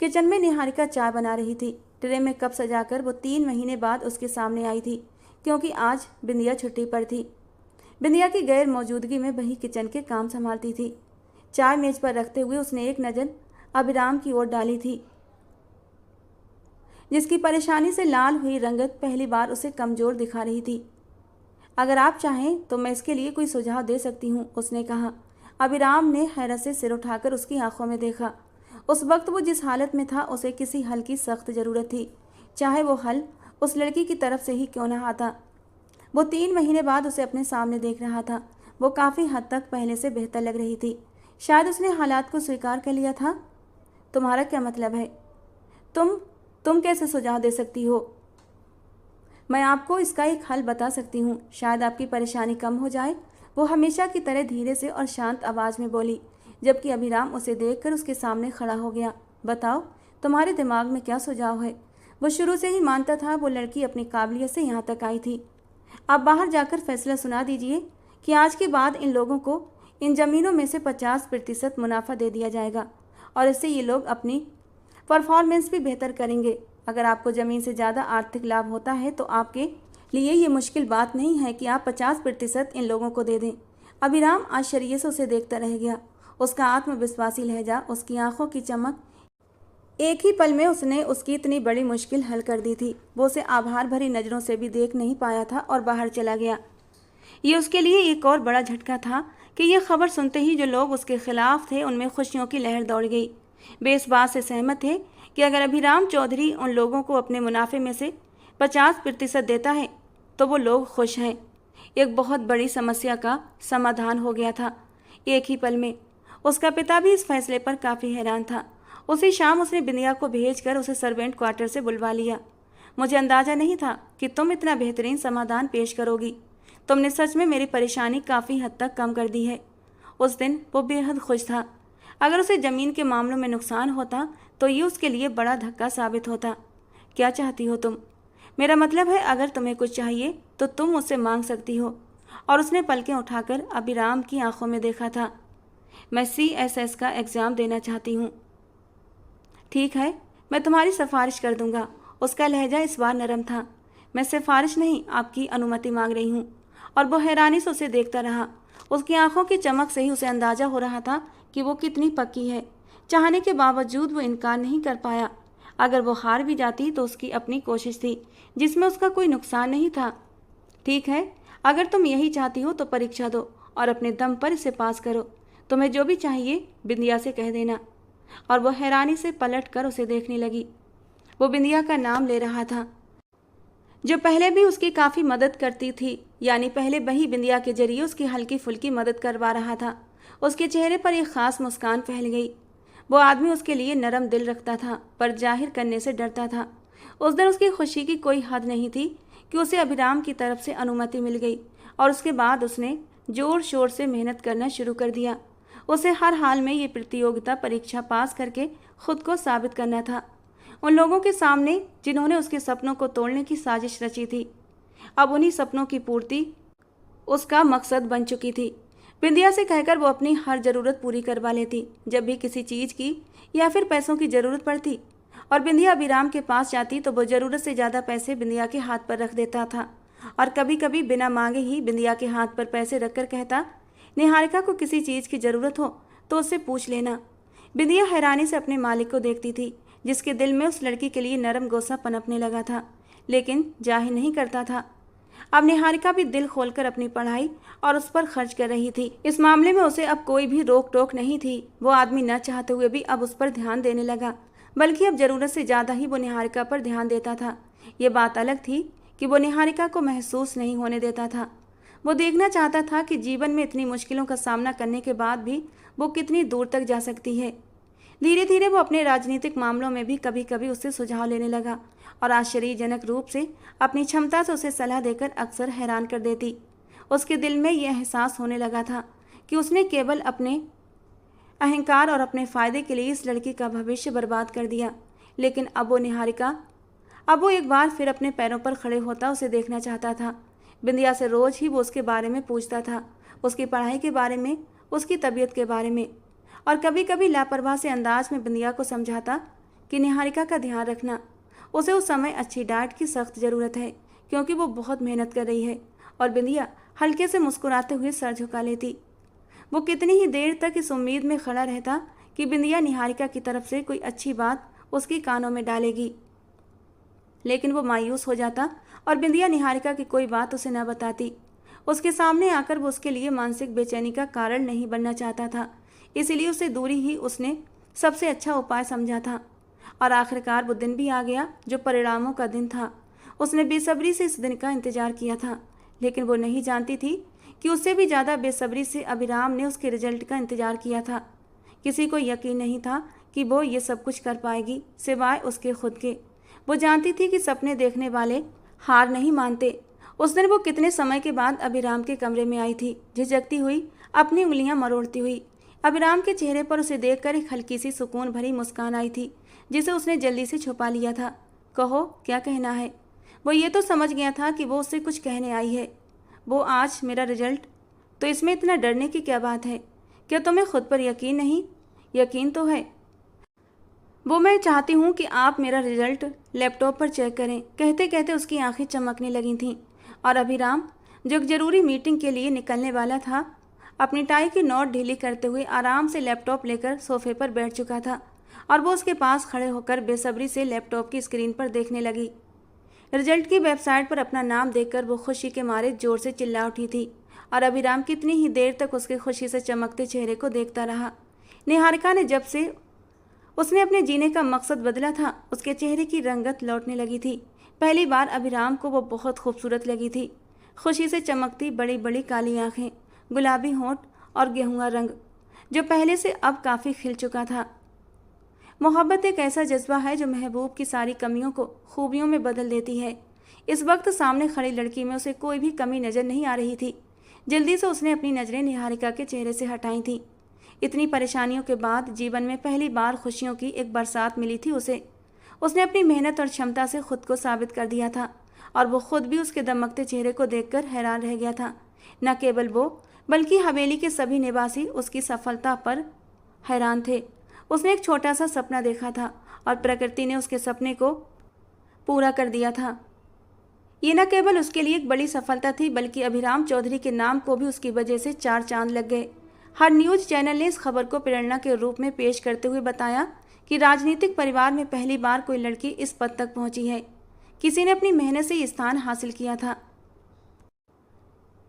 किचन में निहारिका चाय बना रही थी। ट्रे में कप सजाकर वो 3 महीने बाद उसके सामने आई थी, क्योंकि आज बिंदिया छुट्टी पर थी। बिंदिया की गैर मौजूदगी में वही किचन के काम संभालती थी। चाय मेज पर रखते हुए उसने एक नज़र अभिराम की ओर डाली थी, जिसकी परेशानी से लाल हुई रंगत पहली बार उसे कमज़ोर दिखा रही थी। अगर आप चाहें तो मैं इसके लिए कोई सुझाव दे सकती हूँ, उसने कहा। अभिराम ने हैरत से सिर उठाकर उसकी आंखों में देखा। उस वक्त वो जिस हालत में था उसे किसी हल की सख्त ज़रूरत थी, चाहे वो हल उस लड़की की तरफ से ही क्यों न आता। वो 3 महीने बाद उसे अपने सामने देख रहा था। वो काफ़ी हद तक पहले से बेहतर लग रही थी। शायद उसने हालात को स्वीकार कर लिया था। तुम्हारा क्या मतलब है? तुम कैसे सुझाव दे सकती हो? मैं आपको इसका एक हल बता सकती हूँ, शायद आपकी परेशानी कम हो जाए। वो हमेशा की तरह धीरे से और शांत आवाज़ में बोली, जबकि अभिराम उसे देखकर उसके सामने खड़ा हो गया। बताओ, तुम्हारे दिमाग में क्या सुझाव है? वो शुरू से ही मानता था वो लड़की अपनी काबिलियत से यहाँ तक आई थी। आप बाहर जाकर फैसला सुना दीजिए कि आज के बाद इन लोगों को इन ज़मीनों में से 50% मुनाफा दे दिया जाएगा और इससे ये लोग अपनी परफॉर्मेंस भी बेहतर करेंगे। अगर आपको ज़मीन से ज़्यादा आर्थिक लाभ होता है तो आपके लिए ये मुश्किल बात नहीं है कि आप 50% इन लोगों को दे दें। अभिराम आश्चर्य से उसे देखता रह गया। उसका आत्मविश्वासी लहजा, उसकी आंखों की चमक, एक ही पल में उसने उसकी इतनी बड़ी मुश्किल हल कर दी थी। वो उसे आभार भरी नज़रों से भी देख नहीं पाया था और बाहर चला गया। ये उसके लिए एक और बड़ा झटका था कि यह खबर सुनते ही जो लोग उसके खिलाफ थे उनमें खुशियों की लहर दौड़ गई। वे इस बात से सहमत थे कि अगर अभिराम चौधरी उन लोगों को अपने मुनाफे में से 50% देता है तो वो लोग खुश हैं। एक बहुत बड़ी समस्या का समाधान हो गया था एक ही पल में। उसका पिता भी इस फैसले पर काफ़ी हैरान था। उसी शाम उसने बिंदिया को भेजकर उसे सर्वेंट क्वार्टर से बुलवा लिया। मुझे अंदाज़ा नहीं था कि तुम इतना बेहतरीन समाधान पेश करोगी। तुमने सच में मेरी परेशानी काफ़ी हद तक कम कर दी है। उस दिन वो बेहद खुश था। अगर उसे ज़मीन के मामलों में नुकसान होता तो ये उसके लिए बड़ा धक्का साबित होता। क्या चाहती हो तुम? मेरा मतलब है अगर तुम्हें कुछ चाहिए तो तुम मुझसे मांग सकती हो। और उसने पलकें उठाकर अभिराम की आंखों में देखा था। मैं CSS का एग्ज़ाम देना चाहती हूँ। ठीक है, मैं तुम्हारी सिफारिश कर दूंगा। उसका लहजा इस बार नरम था। मैं सिफारिश नहीं, आपकी अनुमति मांग रही हूँ। और वो हैरानी से उसे देखता रहा। उसकी आंखों की चमक से ही उसे अंदाज़ा हो रहा था कि वो कितनी पक्की है। चाहने के बावजूद वो इनकार नहीं कर पाया। अगर वो हार भी जाती तो उसकी अपनी कोशिश थी जिसमें उसका कोई नुकसान नहीं था। ठीक है, अगर तुम यही चाहती हो तो परीक्षा दो और अपने दम पर इसे पास करो। तुम्हें जो भी चाहिए बिंदिया से कह देना। और वो हैरानी से पलट कर उसे देखने लगी। वो बिंदिया का नाम ले रहा था, जो पहले भी उसकी काफ़ी मदद करती थी, यानी पहले वही बिंदिया के जरिए उसकी हल्की फुल्की मदद करवा रहा था। उसके चेहरे पर एक ख़ास मुस्कान फैल गई। वो आदमी उसके लिए नरम दिल रखता था, पर जाहिर करने से डरता था। उस दिन उसकी खुशी की कोई हद नहीं थी कि उसे अभिराम की तरफ से अनुमति मिल गई और उसके बाद उसने जोर शोर से मेहनत करना शुरू कर दिया। उसे हर हाल में ये प्रतियोगिता परीक्षा पास करके खुद को साबित करना था, उन लोगों के सामने जिन्होंने उसके सपनों को तोड़ने की साजिश रची थी। अब उन्हीं सपनों की पूर्ति उसका मकसद बन चुकी थी। बिंदिया से कहकर वो अपनी हर ज़रूरत पूरी करवा लेती। जब भी किसी चीज़ की या फिर पैसों की ज़रूरत पड़ती और बिंदिया अभिराम के पास जाती तो वो ज़रूरत से ज़्यादा पैसे बिंदिया के हाथ पर रख देता था और कभी कभी बिना मांगे ही बिंदिया के हाथ पर पैसे रखकर कहता, निहारिका को किसी चीज़ की ज़रूरत हो तो उससे पूछ लेना। बिंदिया हैरानी से अपने मालिक को देखती थी, जिसके दिल में उस लड़की के लिए नरम गोसा पनपने लगा था, लेकिन जाहिर नहीं करता था। अब निहारिका भी दिल खोलकर अपनी पढ़ाई और उस पर खर्च कर रही थी। इस मामले में उसे अब कोई भी रोक टोक नहीं थी। वो आदमी न चाहते हुए भी अब उस पर ध्यान देने लगा, बल्कि अब ज़रूरत से ज़्यादा ही वो निहारिका पर ध्यान देता था। ये बात अलग थी कि वो निहारिका को महसूस नहीं होने देता था। वो देखना चाहता था कि जीवन में इतनी मुश्किलों का सामना करने के बाद भी वो कितनी दूर तक जा सकती है। धीरे धीरे वो अपने राजनीतिक मामलों में भी कभी कभी उससे सुझाव लेने लगा और आश्चर्यजनक रूप से अपनी क्षमता से उसे सलाह देकर अक्सर हैरान कर देती। उसके दिल में यह एहसास होने लगा था कि उसने केवल अपने अहंकार और अपने फ़ायदे के लिए इस लड़की का भविष्य बर्बाद कर दिया। लेकिन अब वो एक बार फिर अपने पैरों पर खड़े होता उसे देखना चाहता था। बिंदिया से रोज़ ही वो उसके बारे में पूछता था, उसकी पढ़ाई के बारे में, उसकी तबीयत के बारे में, और कभी कभी लापरवाह से अंदाज में बिंदिया को समझाता कि निहारिका का ध्यान रखना, उसे उस समय अच्छी डाइट की सख्त ज़रूरत है क्योंकि वो बहुत मेहनत कर रही है। और बिंदिया हल्के से मुस्कुराते हुए सर झुका लेती। वो कितनी ही देर तक इस उम्मीद में खड़ा रहता कि बिंदिया निहारिका की तरफ से कोई अच्छी बात उसके कानों में डालेगी, लेकिन वो मायूस हो जाता और बिंदिया निहारिका की कोई बात उसे न बताती। उसके सामने आकर वो उसके लिए मानसिक बेचैनी का कारण नहीं बनना चाहता था, इसीलिए उसे दूरी ही उसने सबसे अच्छा उपाय समझा था। और आखिरकार वो दिन भी आ गया जो परिणामों का दिन था। उसने बेसब्री से इस दिन का इंतजार किया था, लेकिन वो नहीं जानती थी कि उससे भी ज़्यादा बेसब्री से अभिराम ने उसके रिजल्ट का इंतजार किया था। किसी को यकीन नहीं था कि वो ये सब कुछ कर पाएगी सिवाय उसके खुद के। वो जानती थी कि सपने देखने वाले हार नहीं मानते। उस दिन वो कितने समय के बाद अभिराम के कमरे में आई थी, झिझकती हुई, अपनी उंगलियां मरोड़ती हुई। अभिराम के चेहरे पर उसे देखकर एक हल्की सी सुकून भरी मुस्कान आई थी, जिसे उसने जल्दी से छुपा लिया था। कहो, क्या कहना है? वो ये तो समझ गया था कि वो उससे कुछ कहने आई है। वो आज मेरा रिजल्ट, तो इसमें इतना डरने की क्या बात है? क्या तुम्हें खुद पर यकीन नहीं? यकीन तो है। वो मैं चाहती हूँ कि आप मेरा रिजल्ट लैपटॉप पर चेक करें। कहते कहते उसकी आंखें चमकने लगी थीं और अभिराम, जो एक ज़रूरी मीटिंग के लिए निकलने वाला था, अपनी टाई की नॉट ढीली करते हुए आराम से लैपटॉप लेकर सोफे पर बैठ चुका था और वो उसके पास खड़े होकर बेसब्री से लैपटॉप की स्क्रीन पर देखने लगी। रिजल्ट की वेबसाइट पर अपना नाम देखकर वो खुशी के मारे जोर से चिल्ला उठी थी और अभिराम कितनी ही देर तक उसके खुशी से चमकते चेहरे को देखता रहा। निहारिका ने जब से उसने अपने जीने का मकसद बदला था, उसके चेहरे की रंगत लौटने लगी थी। पहली बार अभिराम को वो बहुत खूबसूरत लगी थी। खुशी से चमकती बड़ी बड़ी काली आंखें, गुलाबी होंठ और गेहुआ रंग, जो पहले से अब काफ़ी खिल चुका था। मोहब्बत एक ऐसा जज्बा है जो महबूब की सारी कमियों को खूबियों में बदल देती है। इस वक्त सामने खड़ी लड़की में उसे कोई भी कमी नज़र नहीं आ रही थी। जल्दी से उसने अपनी नज़रें निहारिका के चेहरे से हटाई थीं। इतनी परेशानियों के बाद जीवन में पहली बार खुशियों की एक बरसात मिली थी उसे। उसने अपनी मेहनत और क्षमता से खुद को साबित कर दिया था और वो खुद भी उसके दमकते चेहरे को देखकर हैरान रह गया था। न केवल वो, बल्कि हवेली के सभी निवासी उसकी सफलता पर हैरान थे। उसने एक छोटा सा सपना देखा था और प्रकृति ने उसके सपने को पूरा कर दिया था। ये न केवल उसके लिए एक बड़ी सफलता थी, बल्कि अभिराम चौधरी के नाम को भी उसकी वजह से 4 चांद लग गए। हर न्यूज़ चैनल ने इस खबर को प्रेरणा के रूप में पेश करते हुए बताया कि राजनीतिक परिवार में पहली बार कोई लड़की इस पद तक पहुंची है। किसी ने अपनी मेहनत से ये स्थान हासिल किया था,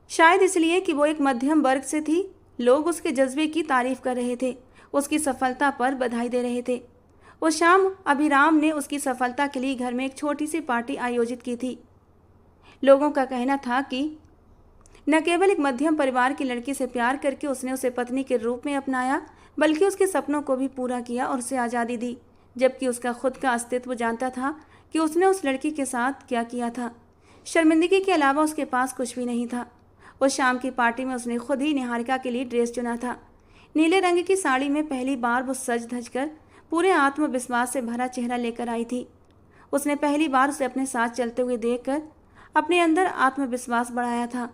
शायद इसलिए कि वो एक मध्यम वर्ग से थी। लोग उसके जज्बे की तारीफ कर रहे थे, उसकी सफलता पर बधाई दे रहे थे। उस शाम अभिराम ने उसकी सफलता के लिए घर में एक छोटी सी पार्टी आयोजित की थी। लोगों का कहना था कि न केवल एक मध्यम परिवार की लड़की से प्यार करके उसने उसे पत्नी के रूप में अपनाया, बल्कि उसके सपनों को भी पूरा किया और उसे आज़ादी दी, जबकि उसका खुद का अस्तित्व जानता था कि उसने उस लड़की के साथ क्या किया था। शर्मिंदगी के अलावा उसके पास कुछ भी नहीं था। उस शाम की पार्टी में उसने खुद ही निहारिका के लिए ड्रेस चुना था। नीले रंग की साड़ी में पहली बार वो सज धज कर पूरे आत्मविश्वास से भरा चेहरा लेकर आई थी। उसने पहली बार उसे अपने साथ चलते हुए देखकर अपने अंदर आत्मविश्वास बढ़ाया था।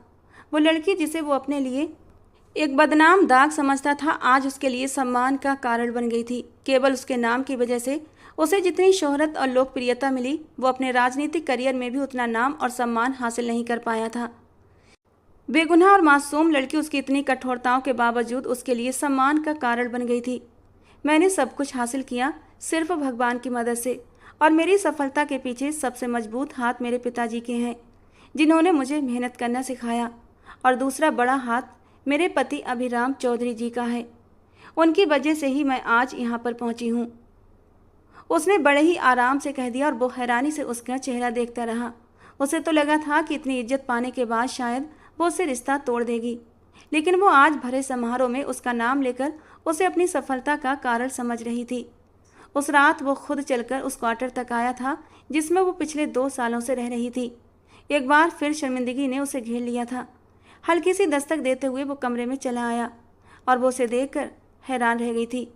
वो लड़की जिसे वो अपने लिए एक बदनाम दाग समझता था, आज उसके लिए सम्मान का कारण बन गई थी। केवल उसके नाम की वजह से उसे जितनी शोहरत और लोकप्रियता मिली, वो अपने राजनीतिक करियर में भी उतना नाम और सम्मान हासिल नहीं कर पाया था। बेगुनाह और मासूम लड़की उसकी इतनी कठोरताओं के बावजूद उसके लिए सम्मान का कारण बन गई थी। मैंने सब कुछ हासिल किया सिर्फ भगवान की मदद से, और मेरी सफलता के पीछे सबसे मजबूत हाथ मेरे पिताजी के हैं, जिन्होंने मुझे मेहनत करना सिखाया, और दूसरा बड़ा हाथ मेरे पति अभिराम चौधरी जी का है। उनकी वजह से ही मैं आज यहाँ पर पहुँची हूँ। उसने बड़े ही आराम से कह दिया, और वो हैरानी से उसका चेहरा देखता रहा। उसे तो लगा था कि इतनी इज्जत पाने के बाद शायद वो उससे रिश्ता तोड़ देगी, लेकिन वो आज भरे समारोह में उसका नाम लेकर उसे अपनी सफलता का कारण समझ रही थी। उस रात वो खुद चलकर उस क्वार्टर तक आया था जिसमें वो पिछले 2 सालों से रह रही थी। एक बार फिर शर्मिंदगी ने उसे घेर लिया था। हल्की सी दस्तक देते हुए वो कमरे में चला आया, और वो उसे देखकर हैरान रह गई थी।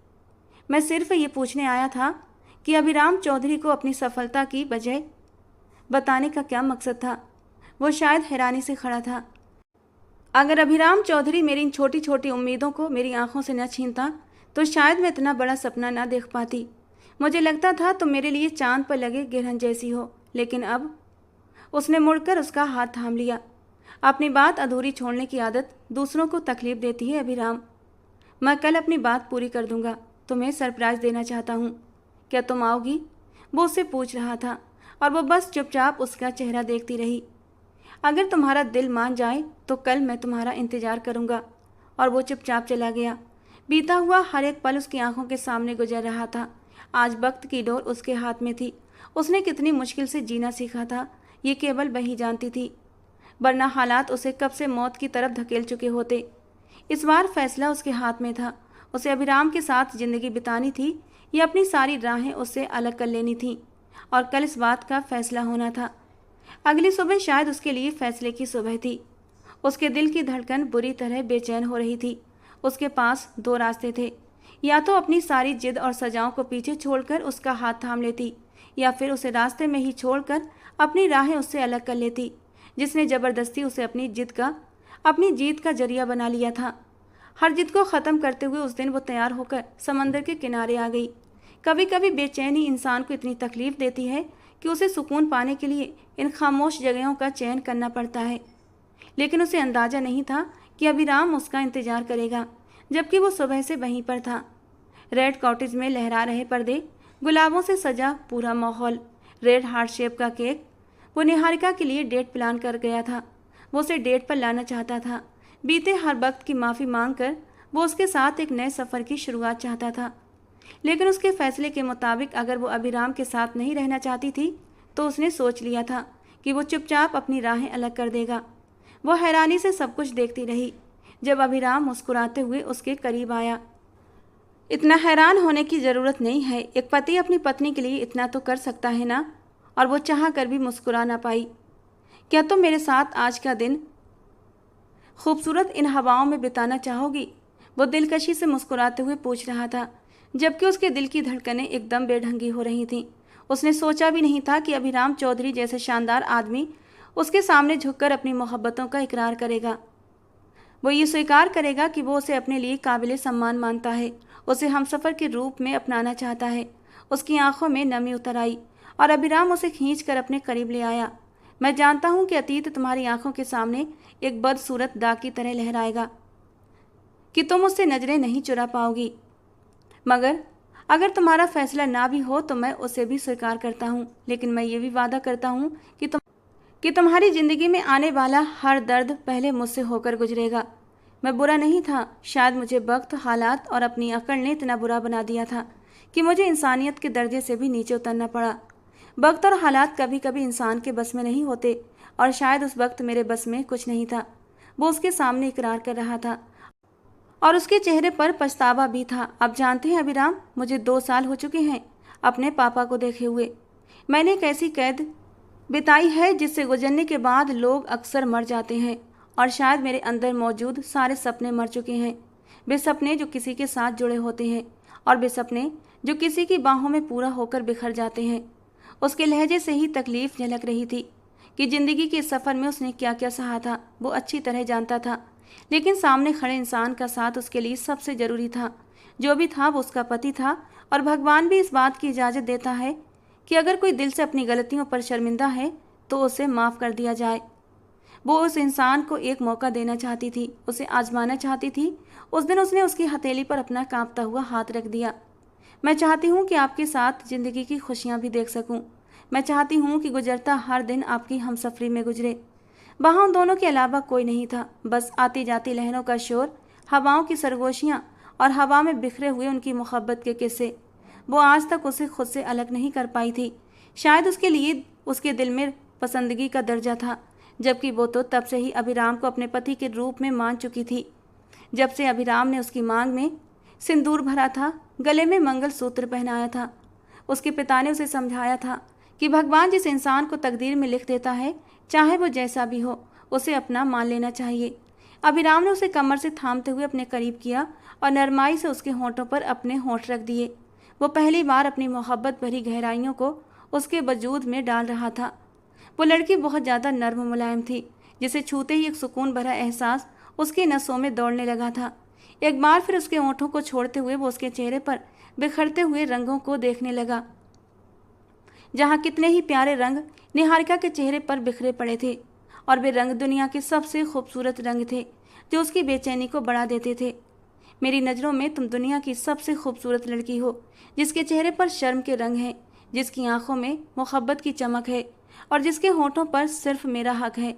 मैं सिर्फ ये पूछने आया था कि अभिराम चौधरी को अपनी सफलता की वजह बताने का क्या मकसद था। वो शायद हैरानी से खड़ा था। अगर अभिराम चौधरी मेरी इन छोटी छोटी उम्मीदों को मेरी आंखों से न छीनता तो शायद मैं इतना बड़ा सपना न देख पाती। मुझे लगता था तुम मेरे लिए चांद पर लगे गिरहन जैसी हो, लेकिन अब। उसने मुड़कर उसका हाथ थाम लिया। अपनी बात अधूरी छोड़ने की आदत दूसरों को तकलीफ देती है अभिराम। मैं कल अपनी बात पूरी कर दूंगा। तुम्हें सरप्राइज देना चाहता हूँ, क्या तुम आओगी? वो उससे पूछ रहा था, और वो बस चुपचाप उसका चेहरा देखती रही। अगर तुम्हारा दिल मान जाए तो कल मैं तुम्हारा इंतजार करूँगा। और वो चुपचाप चला गया। बीता हुआ हर एक पल उसकी आंखों के सामने गुजर रहा था। आज वक्त की डोर उसके हाथ में थी। उसने कितनी मुश्किल से जीना सीखा था, ये केवल वही जानती थी, वरना हालात उसे कब से मौत की तरफ धकेल चुके होते। इस बार फैसला उसके हाथ में था। उसे अभिराम के साथ जिंदगी बितानी थी या अपनी सारी राहें उससे अलग कर लेनी थी, और कल इस बात का फैसला होना था। अगली सुबह शायद उसके लिए फैसले की सुबह थी। उसके दिल की धड़कन बुरी तरह बेचैन हो रही थी। उसके पास 2 रास्ते थे, या तो अपनी सारी जिद और सजाओं को पीछे छोड़कर उसका हाथ थाम लेती, या फिर उसे रास्ते में ही छोड़कर अपनी राहें उससे अलग कर लेती, जिसने ज़बरदस्ती उसे अपनी जीत का जरिया बना लिया था। हर जिद को ख़त्म करते हुए उस दिन वो तैयार होकर समंदर के किनारे आ गई। कभी कभी बेचैनी इंसान को इतनी तकलीफ़ देती है कि उसे सुकून पाने के लिए इन खामोश जगहों का चयन करना पड़ता है। लेकिन उसे अंदाज़ा नहीं था कि अभिराम उसका इंतज़ार करेगा, जबकि वो सुबह से वहीं पर था। रेड कॉटेज में लहरा रहे पर्दे, गुलाबों से सजा पूरा माहौल, रेड हार्ट शेप का केक। वो निहारिका के लिए डेट प्लान कर गया था। वो उसे डेट पर लाना चाहता था। बीते हर वक्त की माफ़ी मांगकर वो उसके साथ एक नए सफ़र की शुरुआत चाहता था। लेकिन उसके फैसले के मुताबिक अगर वो अभिराम के साथ नहीं रहना चाहती थी तो उसने सोच लिया था कि वो चुपचाप अपनी राहें अलग कर देगा। वो हैरानी से सब कुछ देखती रही जब अभिराम मुस्कुराते हुए उसके करीब आया। इतना हैरान होने की ज़रूरत नहीं है, एक पति अपनी पत्नी के लिए इतना तो कर सकता है ना। और वो चाह कर भी मुस्कुरा ना पाई। क्या तुम मेरे साथ आज का दिन खूबसूरत इन हवाओं में बिताना चाहोगी? वो दिलकशी से मुस्कुराते हुए पूछ रहा था, जबकि उसके दिल की धड़कनें एकदम बेढंगी हो रही थीं। उसने सोचा भी नहीं था कि अभिराम चौधरी जैसे शानदार आदमी उसके सामने झुककर अपनी मोहब्बतों का इकरार करेगा। वो ये स्वीकार करेगा कि वो उसे अपने लिए काबिल सम्मान मानता है, उसे हमसफ़र के रूप में अपनाना चाहता है। उसकी आंखों में नमी उतर आई और अभिराम उसे खींचकर अपने करीब ले आया। मैं जानता हूँ कि अतीत तुम्हारी आंखों के सामने एक बदसूरत दाग की तरह लहराएगा कि तुम उससे नज़रें नहीं चुरा पाओगी, मगर अगर तुम्हारा फैसला ना भी हो तो मैं उसे भी स्वीकार करता हूँ। लेकिन मैं ये भी वादा करता हूँ कि तुम्हारी ज़िंदगी में आने वाला हर दर्द पहले मुझसे होकर गुजरेगा। मैं बुरा नहीं था, शायद मुझे वक्त, हालात और अपनी अकड़ ने इतना बुरा बना दिया था कि मुझे इंसानियत के दर्जे से भी नीचे उतरना पड़ा। वक्त और हालात कभी कभी इंसान के बस में नहीं होते, और शायद उस वक्त मेरे बस में कुछ नहीं था। वो उसके सामने इकरार कर रहा था और उसके चेहरे पर पछतावा भी था। अब जानते हैं अभिराम, मुझे 2 साल हो चुके हैं अपने पापा को देखे हुए। मैंने एक ऐसी कैद बिताई है जिससे गुजरने के बाद लोग अक्सर मर जाते हैं, और शायद मेरे अंदर मौजूद सारे सपने मर चुके हैं। वे सपने जो किसी के साथ जुड़े होते हैं और वे सपने जो किसी की बाहों में पूरा होकर बिखर जाते हैं। उसके लहजे से ही तकलीफ झलक रही थी कि जिंदगी के सफ़र में उसने क्या क्या सहा था वो अच्छी तरह जानता था, लेकिन सामने खड़े इंसान का साथ उसके लिए सबसे ज़रूरी था। जो भी था वो उसका पति था, और भगवान भी इस बात की इजाज़त देता है कि अगर कोई दिल से अपनी गलतियों पर शर्मिंदा है तो उसे माफ़ कर दिया जाए। वो उस इंसान को एक मौका देना चाहती थी, उसे आजमाना चाहती थी। उस दिन उसने उसकी हथेली पर अपना कांपता हुआ हाथ रख दिया। मैं चाहती हूँ कि आपके साथ ज़िंदगी की खुशियाँ भी देख सकूँ। मैं चाहती हूँ कि गुजरता हर दिन आपकी हमसफरी में गुजरे। वहाँ उन दोनों के अलावा कोई नहीं था, बस आती जाती लहरों का शोर, हवाओं की सरगोशियाँ और हवा में बिखरे हुए उनकी मोहब्बत के किस्से। वो आज तक उसे खुद से अलग नहीं कर पाई थी। शायद उसके लिए उसके दिल में पसंदगी का दर्जा था, जबकि वो तो तब से ही अभिराम को अपने पति के रूप में मान चुकी थी। जब से अभिराम ने उसकी मांग में सिंदूर भरा था, गले में मंगलसूत्र पहनाया था, उसके पिता ने उसे समझाया था कि भगवान जिस इंसान को तकदीर में लिख देता है, चाहे वो जैसा भी हो, उसे अपना मान लेना चाहिए। अभिराम ने उसे कमर से थामते हुए अपने करीब किया और नरमाई से उसके होंठों पर अपने होंठ रख दिए। वो पहली बार अपनी मोहब्बत भरी गहराइयों को उसके वजूद में डाल रहा था। वो लड़की बहुत ज़्यादा नर्म मुलायम थी, जिसे छूते ही एक सुकून भरा एहसास उसकी नसों में दौड़ने लगा था। एक बार फिर उसके होंठों को छोड़ते हुए वो उसके चेहरे पर बिखरते हुए रंगों को देखने लगा, जहाँ कितने ही प्यारे रंग निहारिका के चेहरे पर बिखरे पड़े थे, और वे रंग दुनिया के सबसे खूबसूरत रंग थे जो उसकी बेचैनी को बढ़ा देते थे। मेरी नज़रों में तुम दुनिया की सबसे खूबसूरत लड़की हो, जिसके चेहरे पर शर्म के रंग हैं, जिसकी आंखों में मोहब्बत की चमक है और जिसके होठों पर सिर्फ मेरा हक है,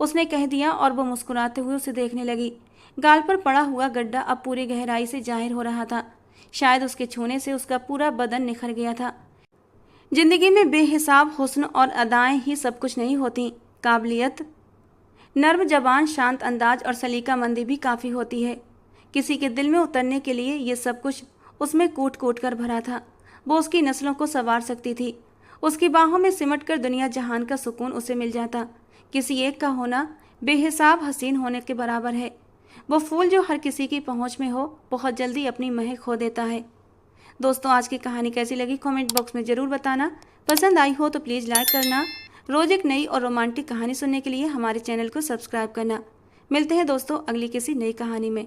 उसने कह दिया। और वो मुस्कुराते हुए उसे देखने लगी। गाल पर पड़ा हुआ गड्ढा अब पूरी गहराई से जाहिर हो रहा था। शायद उसके छूने से उसका पूरा बदन निखर गया था। जिंदगी में बेहिसाब हुस्न और अदाएं ही सब कुछ नहीं होती, काबिलियत, नर्म जबान, शांत अंदाज और सलीकामंदी भी काफ़ी होती है। किसी के दिल में उतरने के लिए ये सब कुछ उसमें कूट कूट कर भरा था। वो उसकी नस्लों को संवार सकती थी। उसकी बाहों में सिमट कर दुनिया जहान का सुकून उसे मिल जाता। किसी एक का होना बेहिसाब हसीन होने के बराबर है। वो फूल जो हर किसी की पहुंच में हो, बहुत जल्दी अपनी महक खो देता है। दोस्तों, आज की कहानी कैसी लगी कमेंट बॉक्स में ज़रूर बताना। पसंद आई हो तो प्लीज़ लाइक करना। रोज़ एक नई और रोमांटिक कहानी सुनने के लिए हमारे चैनल को सब्सक्राइब करना। मिलते हैं दोस्तों अगली किसी नई कहानी में।